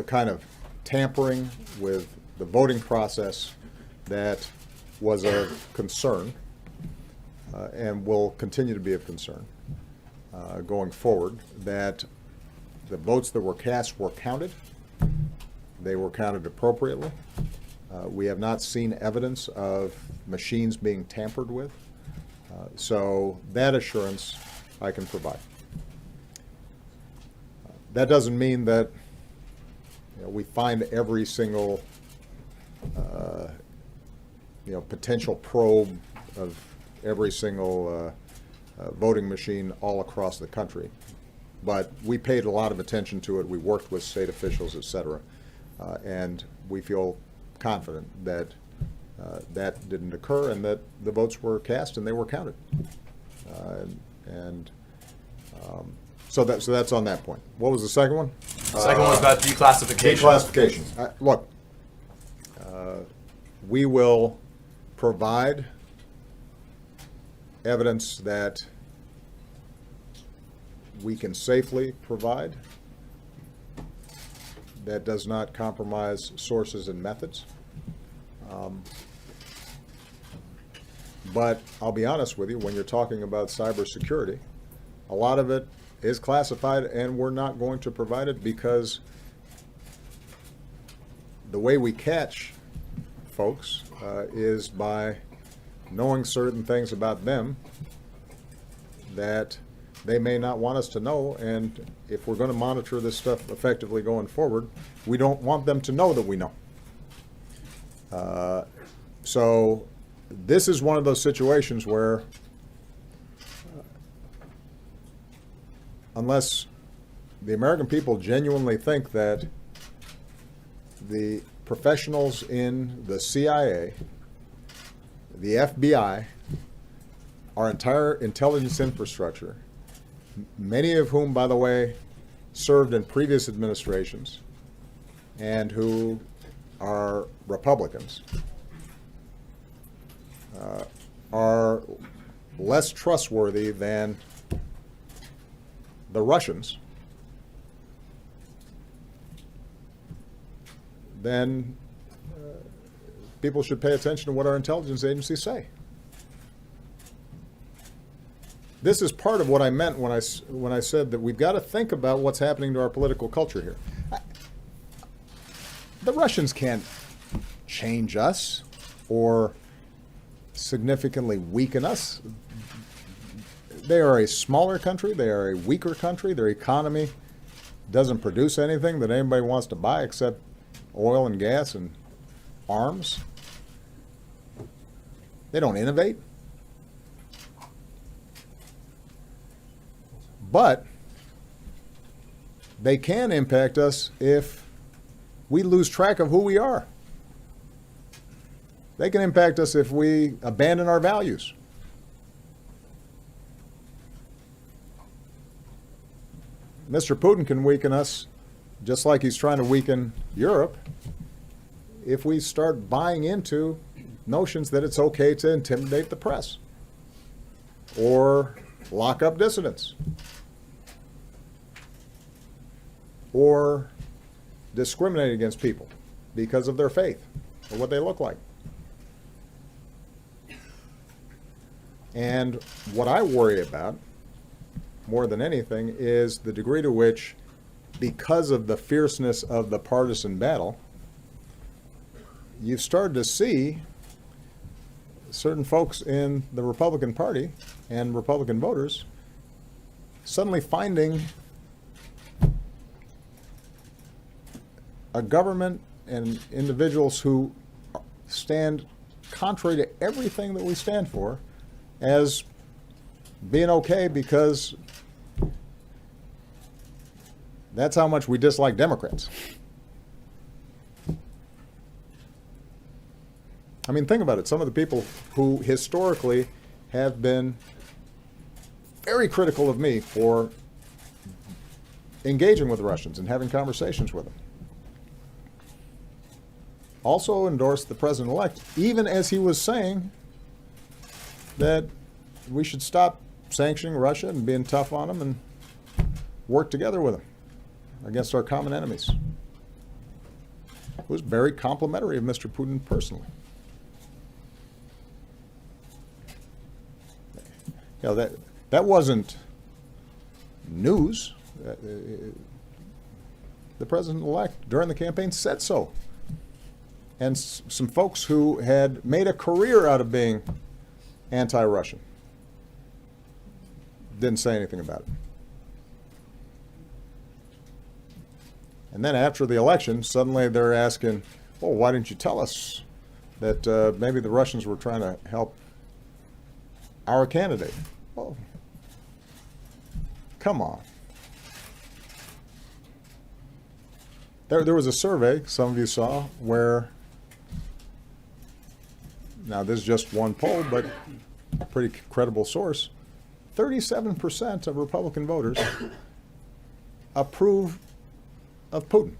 kind of tampering with the voting process that was of concern and will continue to be of concern going forward, that the votes that were cast were counted. They were counted appropriately. We have not seen evidence of machines being tampered with. So that assurance I can provide. That doesn't mean that we find every single potential probe of every single voting machine all across the country. But we paid a lot of attention to it. We worked with state officials, et cetera. And we feel confident that that didn't occur and that the votes were cast and they were counted. So that's on that point. What was the second one? The second one was about declassification. Declassification. Look, we will provide evidence that we can safely provide that does not compromise sources and methods. But I'll be honest with you, when you're talking about cybersecurity, a lot of it is classified, and we're not going to provide it because the way we catch folks is by knowing certain things about them that they may not want us to know. And if we're going to monitor this stuff effectively going forward, we don't want them to know that we know. So this is one of those situations where unless the American people genuinely think that the professionals in the CIA, the FBI, our entire intelligence infrastructure, many of whom, by the way, served in previous administrations and who are Republicans, are less trustworthy than the Russians, then people should pay attention to what our intelligence agencies say. This is part of what I meant when I said that we've got to think about what's happening to our political culture here. The Russians can't change us or significantly weaken us. They are a smaller country. They are a weaker country. Their economy doesn't produce anything that anybody wants to buy except oil and gas and arms. They don't innovate. But they can impact us if we lose track of who we are. They can impact us if we abandon our values. Mr. Putin can weaken us just like he's trying to weaken Europe if we start buying into notions that it's okay to intimidate the press or lock up dissidents or discriminate against people because of their faith or what they look like. And what I worry about more than anything is the degree to which, because of the fierceness of the partisan battle, you've started to see certain folks in the Republican Party and Republican voters suddenly finding a government and individuals who stand contrary to everything that we stand for as being okay because that's how much we dislike Democrats. I mean, think about it. Some of the people who historically have been very critical of me for engaging with the Russians and having conversations with them also endorsed the president-elect, even as he was saying that we should stop sanctioning Russia and being tough on them and work together with them against our common enemies. It was very complimentary of Mr. Putin personally. You know, that wasn't news. The president-elect during the campaign said so. And some folks who had made a career out of being anti-Russian didn't say anything about it. And then after the election, suddenly they're asking, oh, why didn't you tell us that maybe the Russians were trying to help our candidate? Well, come on. There was a survey, some of you saw, where, now this is just one poll, but a pretty credible source, 37% of Republican voters approve of Putin.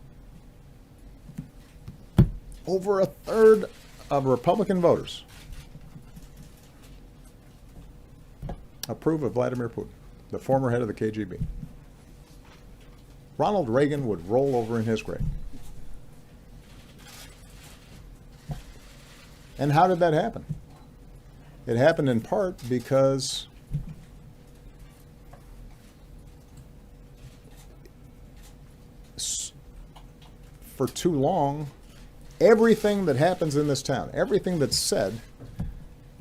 Over a third of Republican voters approve of Vladimir Putin, the former head of the KGB. Ronald Reagan would roll over in his grave. And how did that happen? It happened in part because for too long, everything that happens in this town, everything that's said,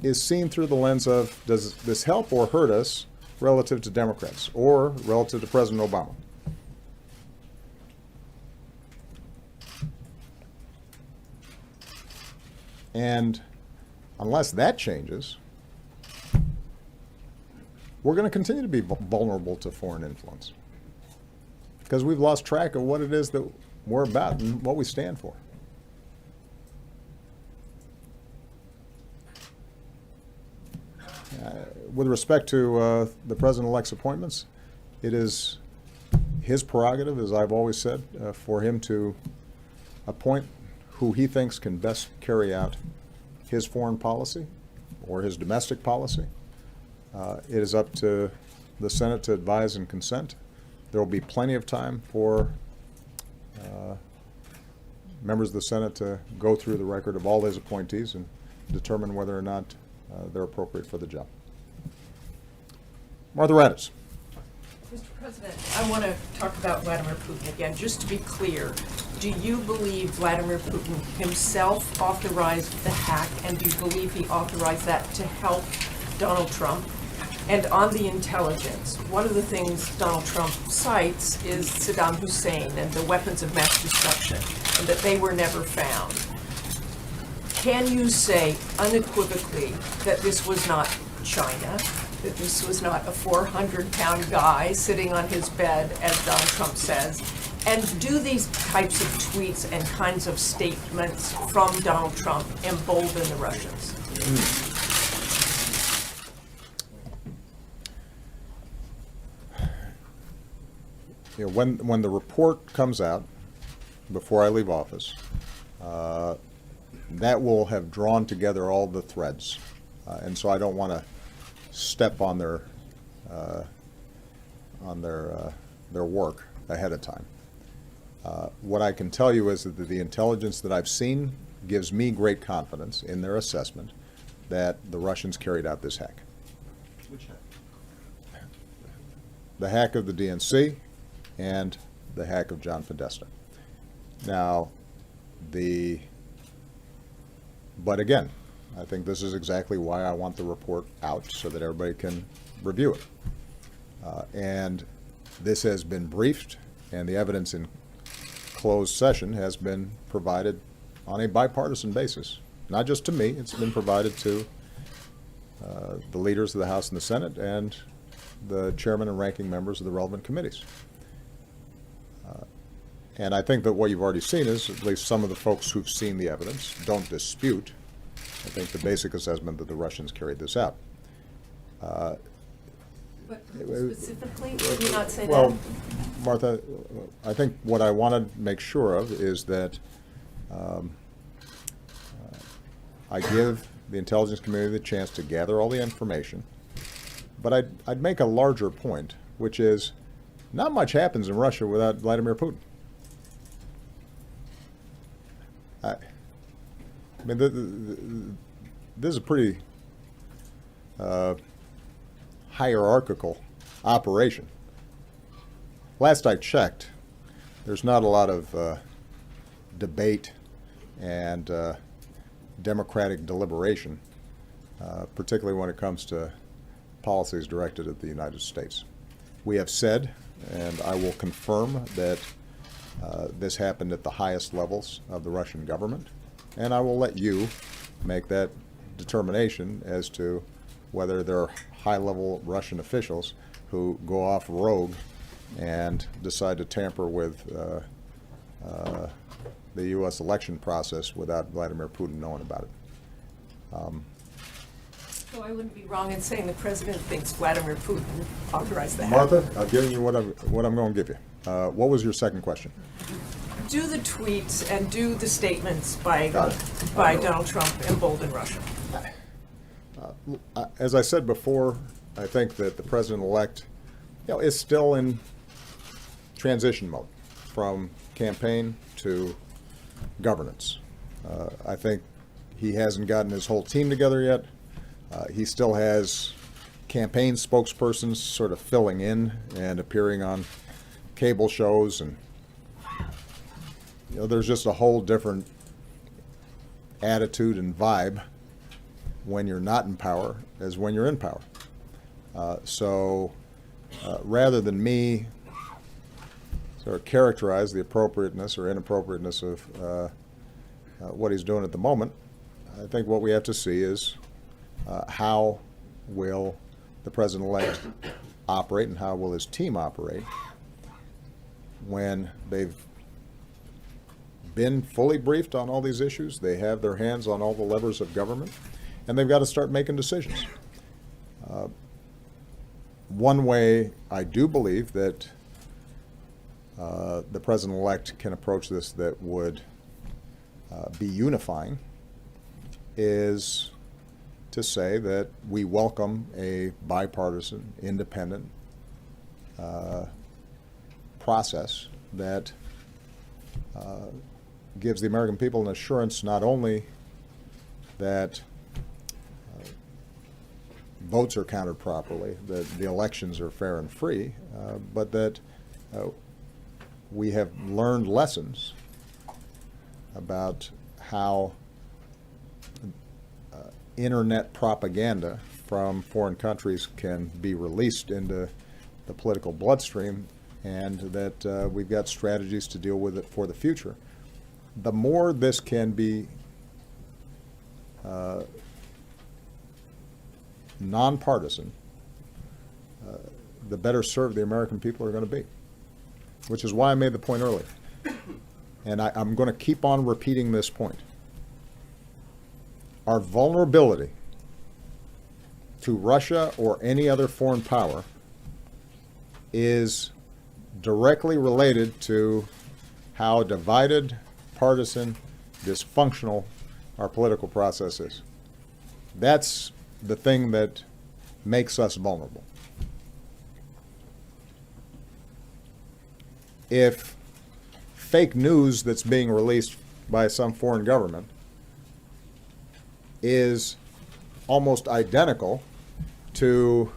is seen through the lens of, does this help or hurt us relative to Democrats or relative to President Obama? And unless that changes, we're going to continue to be vulnerable to foreign influence because we've lost track of what it is that we're about and what we stand for. With respect to the President-elect's appointments, it is his prerogative, as I've always said, for him to appoint who he thinks can best carry out his foreign policy or his domestic policy. It is up to the Senate to advise and consent. There will be plenty of time for members of the Senate to go through the record of all his appointees and determine whether or not they're appropriate for the job. Martha Raddatz. Mr. President, I want to talk about Vladimir Putin again. Just to be clear, do you believe Vladimir Putin himself authorized the hack, and do you believe he authorized that to help Donald Trump? And on the intelligence, one of the things Donald Trump cites is Saddam Hussein and the weapons of mass destruction, and that they were never found. Can you say unequivocally that this was not China, that this was not a 400-pound guy sitting on his bed, as Donald Trump says? And do these types of tweets and kinds of statements from Donald Trump embolden the Russians? You know, when the report comes out before I leave office, that will have drawn together all the threads, and so I don't want to step on their work ahead of time. What I can tell you is that the intelligence that I've seen gives me great confidence in their assessment that the Russians carried out this hack. Which hack? The hack of the DNC and the hack of John Podesta. Now, but again, I think this is exactly why I want the report out, so that everybody can review it. And this has been briefed, and the evidence in closed session has been provided on a bipartisan basis. Not just to me, it's been provided to the leaders of the House and the Senate and the chairman and ranking members of the relevant committees. And I think that what you've already seen is at least some of the folks who've seen the evidence don't dispute, I think, the basic assessment that the Russians carried this out. But specifically, would you not say Well, that? Martha, I think what I want to make sure of is that I give the intelligence community the chance to gather all the information, but I'd make a larger point, which is not much happens in Russia without Vladimir Putin. I mean, this is a pretty hierarchical operation. Last I checked, there's not a lot of debate and democratic deliberation, particularly when it comes to policies directed at the United States. We have said, and I will confirm, that this happened at the highest levels of the Russian government, and I will let you make that determination as to whether there are high-level Russian officials who go off rogue and decide to tamper with the U.S. election process without Vladimir Putin knowing about it. So I wouldn't be wrong in saying the president thinks Vladimir Putin authorized the hack. Martha, I've given you what I'm going to give you. What was your second question? Do the tweets and do the statements by Got it. Donald Trump embolden Russia? As I said before, I think that the president-elect, is still in transition mode from campaign to governance. I think he hasn't gotten his whole team together yet. He still has campaign spokespersons sort of filling in and appearing on cable shows, and there's just a whole different attitude and vibe when you're not in power as when you're in power. So rather than me sort of characterize the appropriateness or inappropriateness of what he's doing at the moment, I think what we have to see is how will the president-elect operate and how will his team operate when they've been fully briefed on all these issues, they have their hands on all the levers of government, and they've got to start making decisions. One way I do believe that the president-elect can approach this that would be unifying is to say that we welcome a bipartisan, independent process that gives the American people an assurance not only that votes are counted properly, that the elections are fair and free, but that we have learned lessons about how internet propaganda from foreign countries can be released into the political bloodstream, and that we've got strategies to deal with it for the future. The more this can be nonpartisan, the better served the American people are going to be, which is why I made the point earlier. And I'm going to keep on repeating this point. Our vulnerability to Russia or any other foreign power is directly related to how divided, partisan, dysfunctional our political process is. That's the thing that makes us vulnerable. If fake news that's being released by some foreign government is almost identical to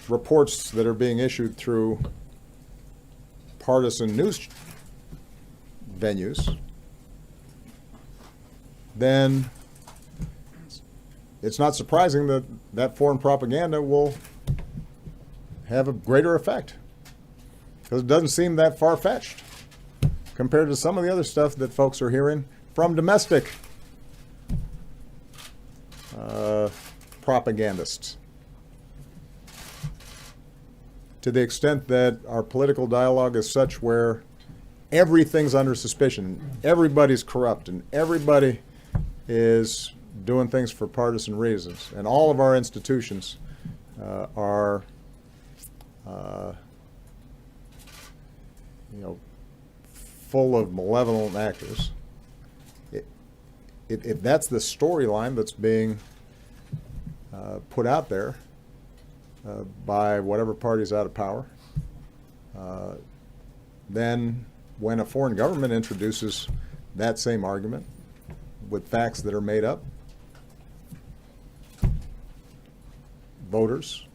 reports that are being issued through partisan news venues, then it's not surprising that that foreign propaganda will have a greater effect, because it doesn't seem that far-fetched compared to some of the other stuff that folks are hearing from domestic propagandists. To the extent that our political dialogue is such where everything's under suspicion, everybody's corrupt, and everybody is doing things for partisan reasons, and all of our institutions are full of malevolent actors. If that's the storyline that's being put out there by whatever party's out of power, then when a foreign government introduces that same argument with facts that are made up, voters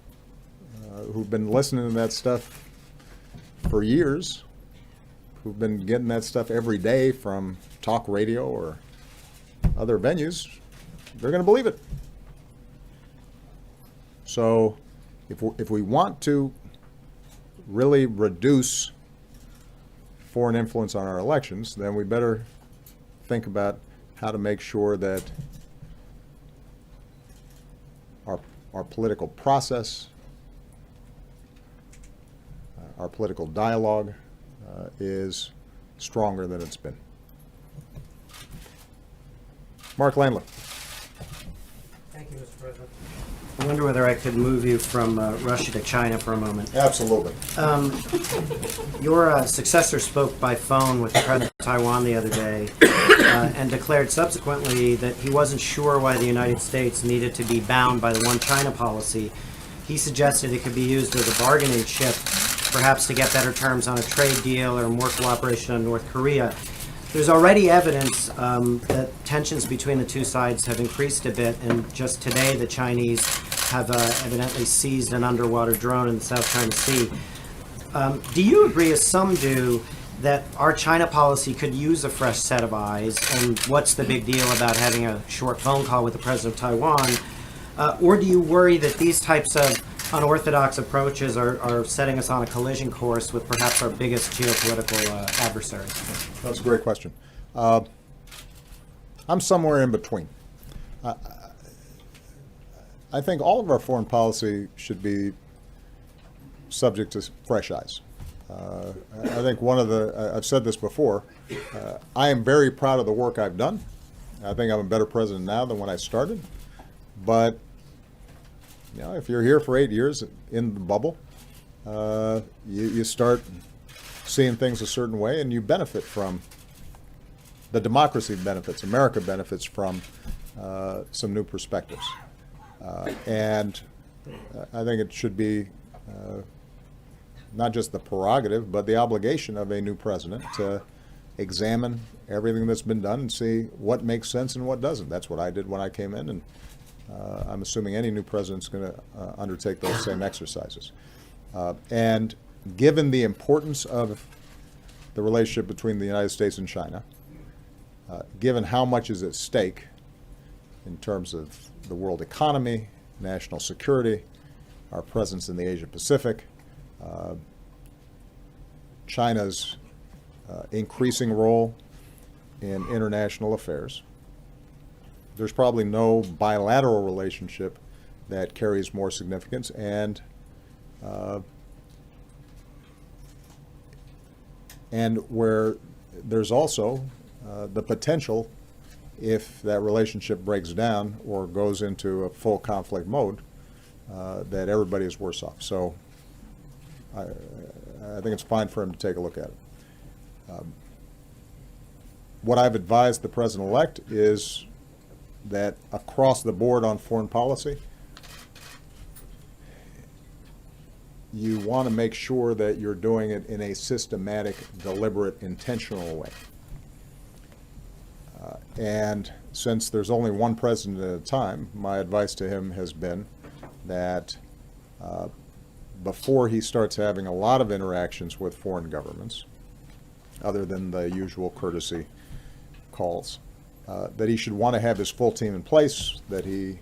who've been listening to that stuff for years, who've been getting that stuff every day from talk radio or other venues, they're going to believe it. So if we want to really reduce foreign influence on our elections, then we better think about how to make sure that our political process, our political dialogue is stronger than it's been. Mark Landler. Thank you, Mr. President. I wonder whether I could move you from Russia to China for a moment. Absolutely. Your successor spoke by phone with the president of Taiwan the other day and declared subsequently that he wasn't sure why the United States needed to be bound by the One China policy. He suggested it could be used as a bargaining chip, perhaps to get better terms on a trade deal or more cooperation on North Korea. There's already evidence that tensions between the two sides have increased a bit, and just today the Chinese have evidently seized an underwater drone in the South China Sea. Do you agree, as some do, that our China policy could use a fresh set of eyes, and what's the big deal about having a short phone call with the president of Taiwan? Or do you worry that these types of unorthodox approaches are setting us on a collision course with perhaps our biggest geopolitical adversaries? That's a great question. I'm somewhere in between. I think all of our foreign policy should be subject to fresh eyes. I think I've said this before, I am very proud of the work I've done. I think I'm a better president now than when I started. But, you know, if you're here for 8 years in the bubble, you start seeing things a certain way, and you benefit from the democracy benefits, America benefits from some new perspectives. And I think it should be not just the prerogative, but the obligation of a new president to examine everything that's been done and see what makes sense and what doesn't. That's what I did when I came in, and I'm assuming any new president's going to undertake those same exercises. And given the importance of the relationship between the United States and China, given how much is at stake in terms of the world economy, national security, our presence in the Asia Pacific, China's increasing role in international affairs, there's probably no bilateral relationship that carries more significance, and where there's also the potential, if that relationship breaks down or goes into a full conflict mode, that everybody is worse off. So I think it's fine for him to take a look at it. What I've advised the president-elect is that across the board on foreign policy, you want to make sure that you're doing it in a systematic, deliberate, intentional way. And since there's only one president at a time, my advice to him has been that before he starts having a lot of interactions with foreign governments, other than the usual courtesy calls, that he should want to have his full team in place, that he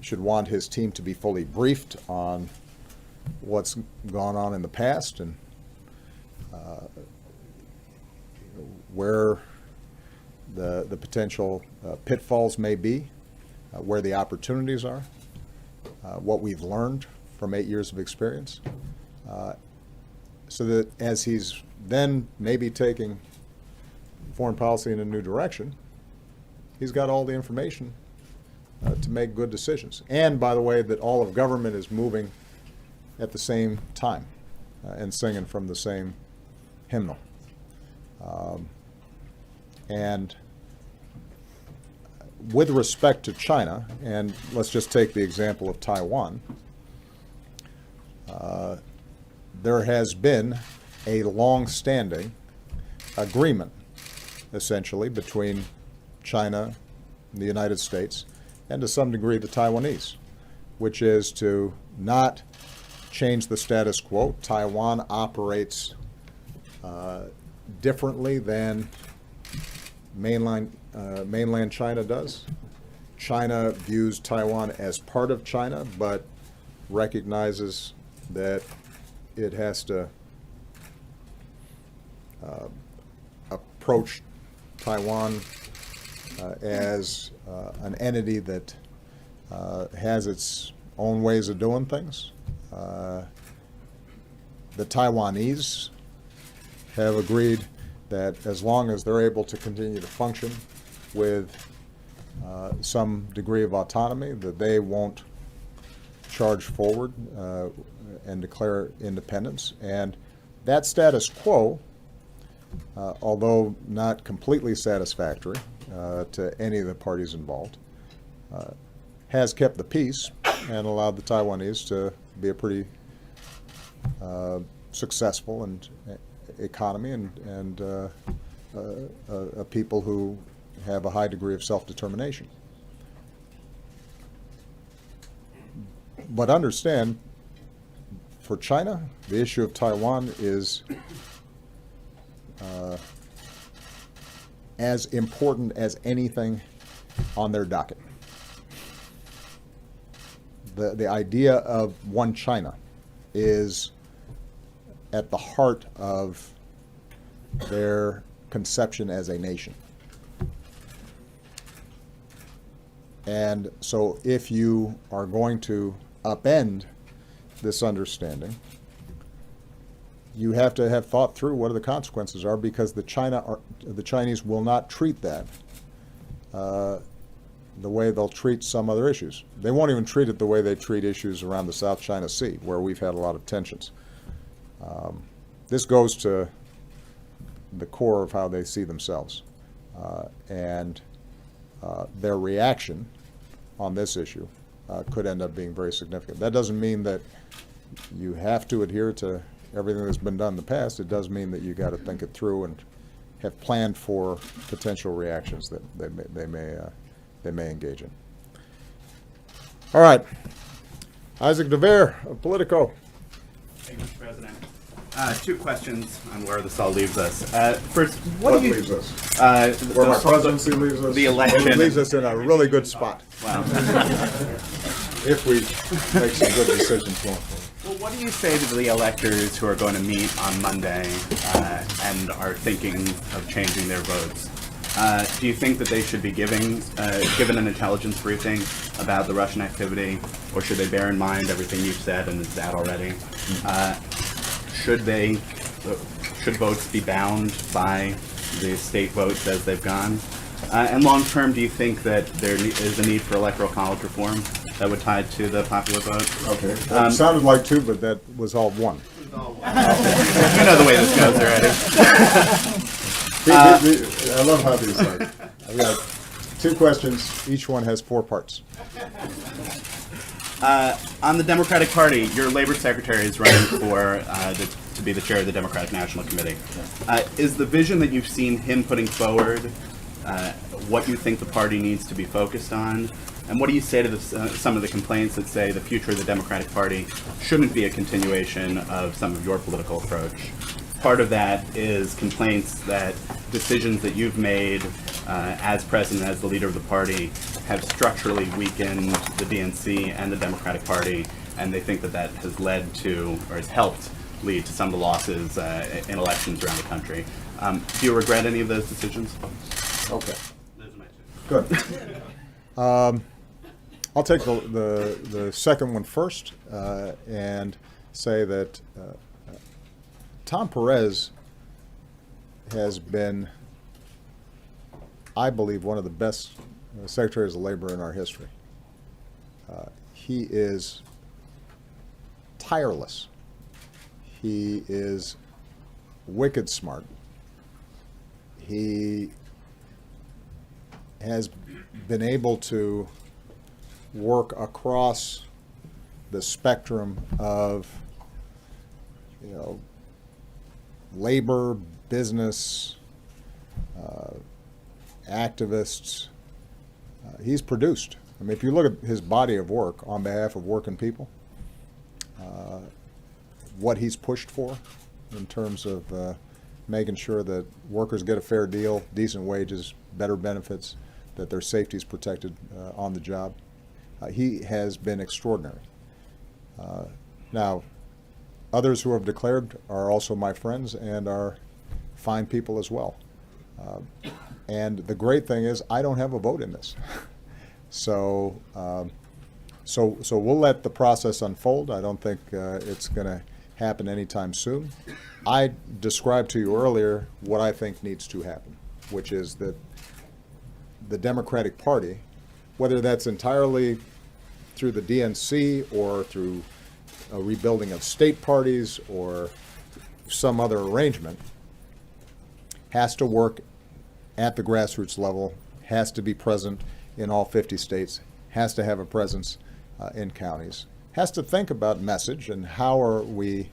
should want his team to be fully briefed on what's gone on in the past and where the potential pitfalls may be, where the opportunities are, what we've learned from 8 years of experience, so that as he's then maybe taking foreign policy in a new direction, he's got all the information to make good decisions. And by the way, that all of government is moving at the same time and singing from the same hymnal. And with respect to China, and let's just take the example of Taiwan, there has been a long-standing agreement, essentially, between China and the United States, and to some degree the Taiwanese, which is to not change the status quo. Taiwan operates differently than mainland China does. China views Taiwan as part of China, but recognizes that it has to approach Taiwan as an entity that has its own ways of doing things. The Taiwanese have agreed that as long as they're able to continue to function with some degree of autonomy, that they won't charge forward and declare independence. And that status quo, although not completely satisfactory to any of the parties involved, has kept the peace and allowed the Taiwanese to be a pretty successful and economy and a people who have a high degree of self-determination. But understand, for China, the issue of Taiwan is as important as anything on their docket. The idea of one China is at the heart of their conception as a nation. And so if you are going to upend this understanding, you have to have thought through what the consequences are, because the Chinese will not treat that the way they'll treat some other issues. They won't even treat it the way they treat issues around the South China Sea, where we've had a lot of tensions. This goes to the core of how they see themselves. And their reaction on this issue could end up being very significant. That doesn't mean that you have to adhere to everything that's been done in the past. It does mean that you got to think it through and have planned for potential reactions that they may engage in. All right, Isaac DeVere of Politico. Thank you, Mr. President. Two questions on where this all leaves us. First, What leaves us? Where my presidency leaves us? The election. It leaves us in a really good spot. Wow. If we make some good decisions going forward. Well, what do you say to the electors who are going to meet on Monday and are thinking of changing their votes? Do you think that they should be given an intelligence briefing about the Russian activity, or should they bear in mind everything you've said and is that already? Should votes be bound by the state votes as they've gone? And long term, do you think that there is a need for electoral college reform that would tie to the popular vote? Okay. It sounded like two, but that was all one. You know the way this goes already. I love how these are. I've got two questions. Each one has 4 parts. On the Democratic Party, your labor secretary is running for to be the chair of the Democratic National Committee. Is the vision that you've seen him putting forward what you think the party needs to be focused on? And what do you say to some of the complaints that say the future of the Democratic Party shouldn't be a continuation of some of your political approach? Part of that is complaints that decisions that you've made as president, as the leader of the party, have structurally weakened the DNC and the Democratic Party, and they think that that has led to, or has helped lead to some of the losses in elections around the country. Do you regret any of those decisions? Okay. Those are my two. Good. I'll take the second one first and say that Tom Perez has been, I believe, one of the best secretaries of labor in our history. He is tireless. He is wicked smart. He has been able to work across the spectrum of, labor, business, activists. He's produced. I mean, if you look at his body of work on behalf of working people, what he's pushed for in terms of making sure that workers get a fair deal, decent wages, better benefits, that their safety is protected on the job. He has been extraordinary. Now, others who have declared are also my friends and are fine people as well. And the great thing is I don't have a vote in this. So we'll let the process unfold. I don't think it's going to happen anytime soon. I described to you earlier what I think needs to happen, which is that the Democratic Party, whether that's entirely through the DNC or through a rebuilding of state parties or some other arrangement, has to work at the grassroots level, has to be present in all 50 states, has to have a presence in counties, has to think about message and how are we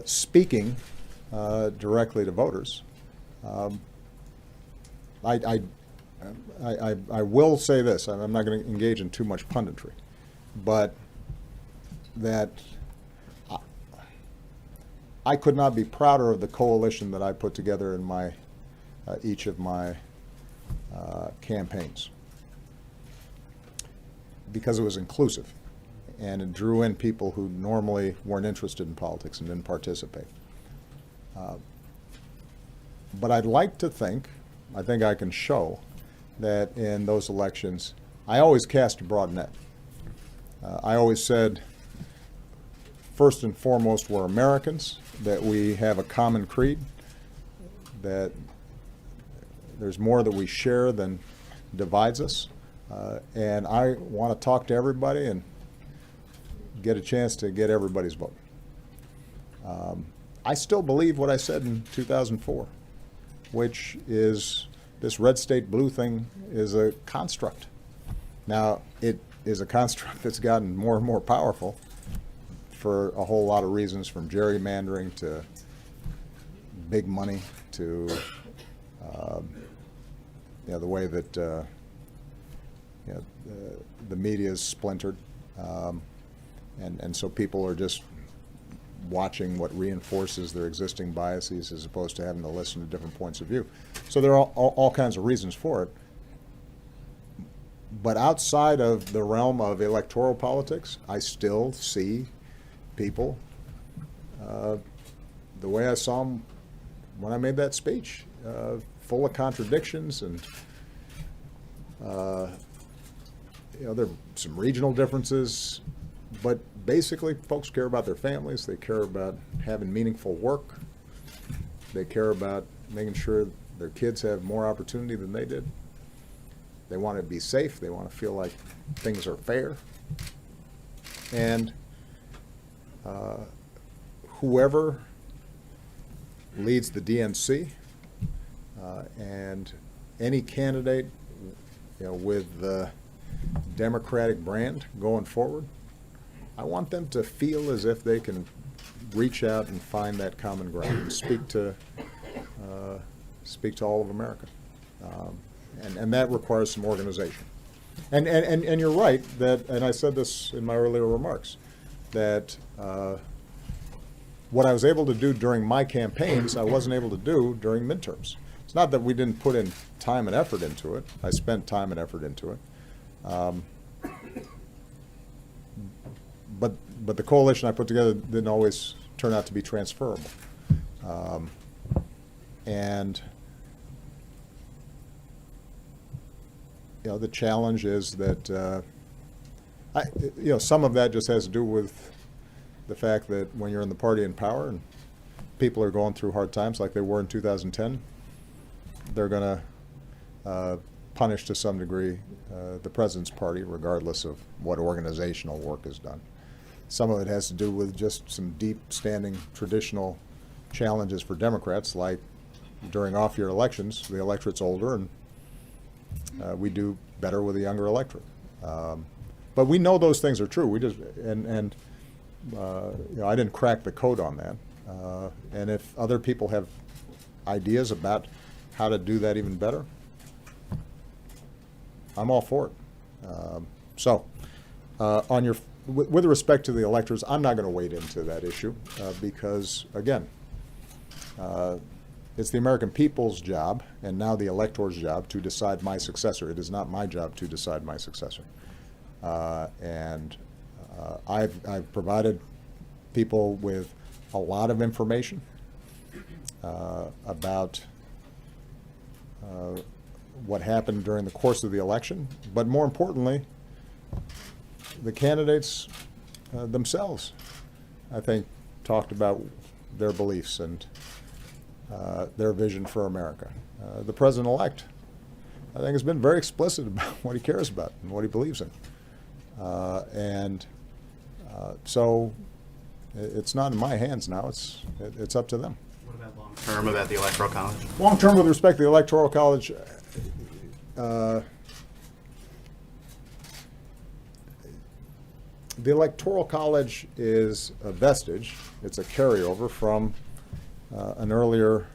speaking directly to voters, I will say this, I'm not going to engage in too much punditry, but that I could not be prouder of the coalition that I put together in my each of my campaigns, because it was inclusive and it drew in people who normally weren't interested in politics and didn't participate. But I'd like to think, I think I can show, that in those elections, I always cast a broad net. I always said, first and foremost, we're Americans, that we have a common creed, that there's more that we share than divides us, and I want to talk to everybody and get a chance to get everybody's vote. I still believe what I said in 2004, which is this red state blue thing is a construct. Now, it is a construct that's gotten more and more powerful for a whole lot of reasons, from gerrymandering to big money to the way that the media is splintered, and so people are just watching what reinforces their existing biases as opposed to having to listen to different points of view. So there are all kinds of reasons for it. But outside of the realm of electoral politics, I still see people the way I saw them when I made that speech, full of contradictions, and there are some regional differences, but basically folks care about their families, they care about having meaningful work, they care about making sure their kids have more opportunity than they did. They want to be safe, they want to feel like things are fair. And whoever leads the DNC and any candidate with the Democratic brand going forward, I want them to feel as if they can reach out and find that common ground and speak to all of America. And that requires some organization. And you're right that, and I said this in my earlier remarks, that what I was able to do during my campaigns, I wasn't able to do during midterms. It's not that we didn't put in time and effort into it. I spent time and effort into it. But the coalition I put together didn't always turn out to be transferable. And the challenge is that some of that just has to do with the fact that when you're in the party in power and people are going through hard times like they were in 2010, they're going to punish to some degree the president's party, regardless of what organizational work is done. Some of it has to do with just some deep-standing traditional challenges for Democrats, like during off-year elections, the electorate's older, and we do better with a younger electorate. But we know those things are true. We just I didn't crack the code on that. And if other people have ideas about how to do that even better, I'm all for it. With respect to the electors, I'm not going to wade into that issue because, again, it's the American people's job, and now the elector's job, to decide my successor. It is not my job to decide my successor. I've provided people with a lot of information about what happened during the course of the election, but more importantly, the candidates themselves, I think, talked about their beliefs and their vision for America. The president-elect, I think, has been very explicit about what he cares about and what he believes in. So it's not in my hands now. It's up to them. What about long-term, about the Electoral College? Long-term, with respect to the Electoral College, the Electoral College is a vestige. It's a carryover from an earlier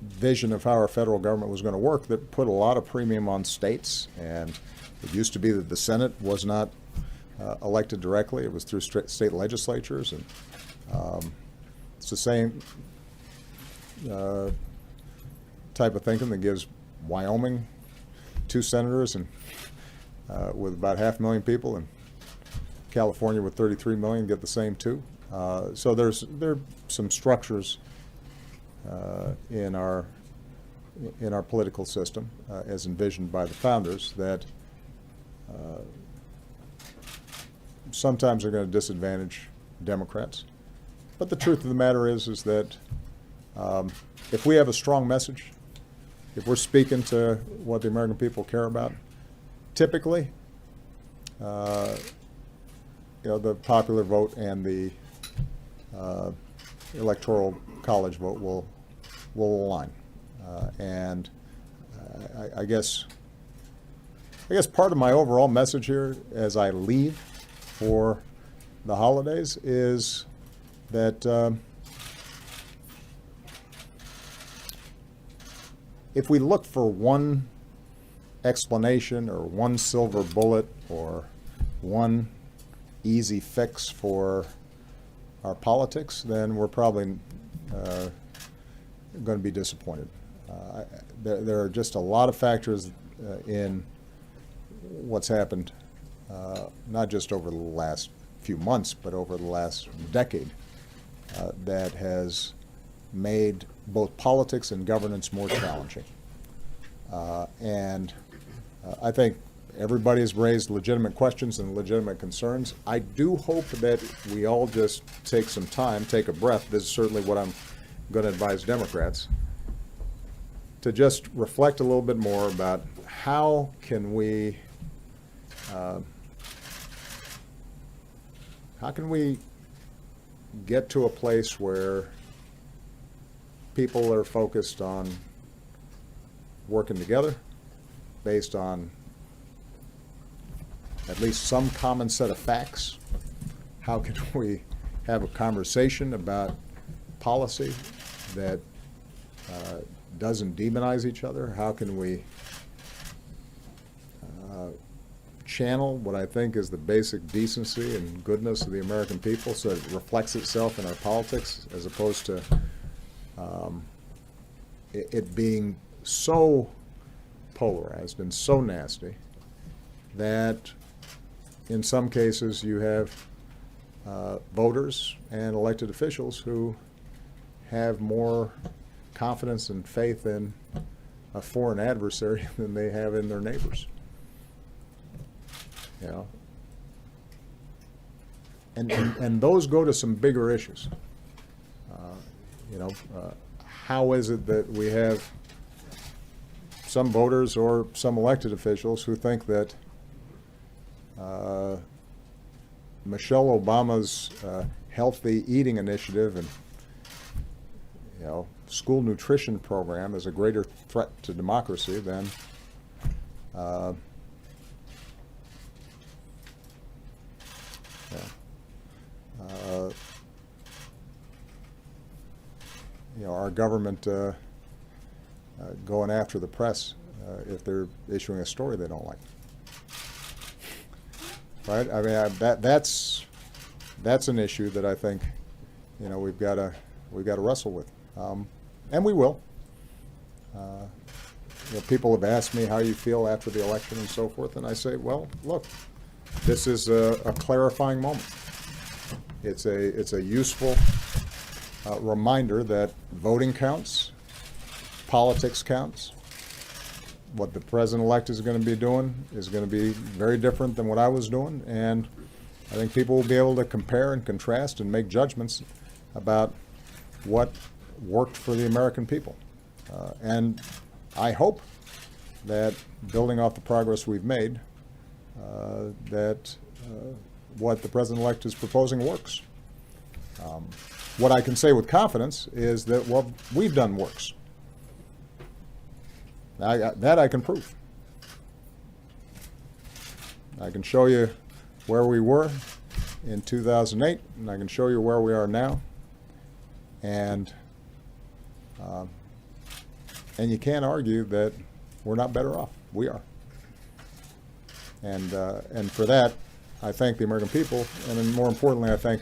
vision of how our federal government was going to work that put a lot of premium on states. And it used to be that the Senate was not elected directly. It was through state legislatures. And it's the same type of thinking that gives Wyoming 2 senators and with about 500,000 people, and California with 33 million get the same 2. So there are some structures in our political system, as envisioned by the founders, that sometimes are going to disadvantage Democrats. But the truth of the matter is that if we have a strong message, if we're speaking to what the American people care about, typically, the popular vote and the electoral college vote will align. And I guess part of my overall message here as I leave for the holidays is that if we look for one explanation or one silver bullet or one easy fix for our politics, then we're probably going to be disappointed. There are just a lot of factors in what's happened, not just over the last few months, but over the last decade, that has made both politics and governance more challenging. And I think everybody has raised legitimate questions and legitimate concerns. I do hope that we all just take some time, take a breath. This is certainly what I'm going to advise Democrats, to just reflect a little bit more about how can we get to a place where people are focused on working together based on at least some common set of facts. How can we have a conversation about policy that doesn't demonize each other? How can we channel what I think is the basic decency and goodness of the American people so that it reflects itself in our politics, as opposed to it being so polarized and so nasty that in some cases you have voters and elected officials who have more confidence and faith in a foreign adversary than they have in their neighbors. And those go to some bigger issues. How is it that we have some voters or some elected officials who think that Michelle Obama's healthy eating initiative and school nutrition program is a greater threat to democracy than our government going after the press if they're issuing a story they don't like. Right? I mean, that's an issue that I think we've got to wrestle with, and we will. People have asked me how you feel after the election and so forth, and I say, well, look, this is a clarifying moment. It's a useful reminder that voting counts, politics counts. What the president-elect is going to be doing is going to be very different than what I was doing, and I think people will be able to compare and contrast and make judgments about what worked for the American people. And I hope that, building off the progress we've made, that what the president-elect is proposing works. What I can say with confidence is that what we've done works. That I can prove. I can show you where we were in 2008, and I can show you where we are now. And you can't argue that we're not better off. We are. And for that, I thank the American people, and then more importantly, I thank,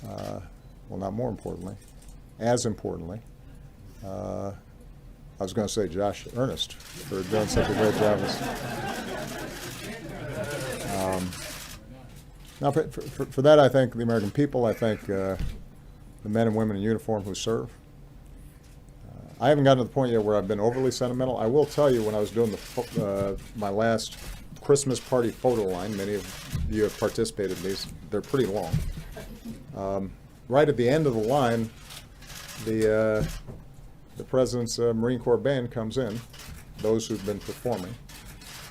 well, not more importantly, as importantly, I was going to say Josh Ernest for doing such a great job. Now, for that, I thank the American people. I thank the men and women in uniform who serve. I haven't gotten to the point yet where I've been overly sentimental. I will tell you, when I was doing my last Christmas party photo line, many of you have participated in these. They're pretty long. Right at the end of the line, the President's Marine Corps band comes in, those who've been performing,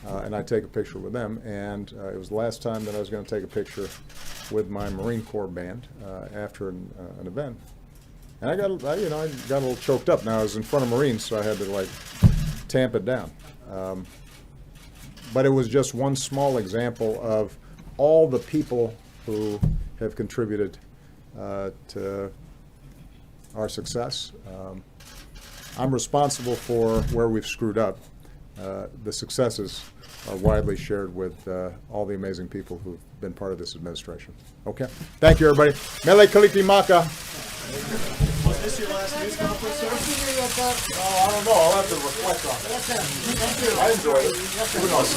and I take a picture with them. And it was the last time that I was going to take a picture with my Marine Corps band after an event. And I got a little choked up. Now I was in front of Marines, so I had to tamp it down. But it was just one small example of all the people who have contributed to our success. I'm responsible for where we've screwed up. The successes are widely shared with all the amazing people who've been part of this administration. Okay? Thank you, everybody. Mele Kalikimaka. Was this your last news conference, sir? Oh, I don't know. I'll have to reflect on it. I enjoyed it. Who knows?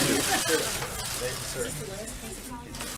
Thank you, sir.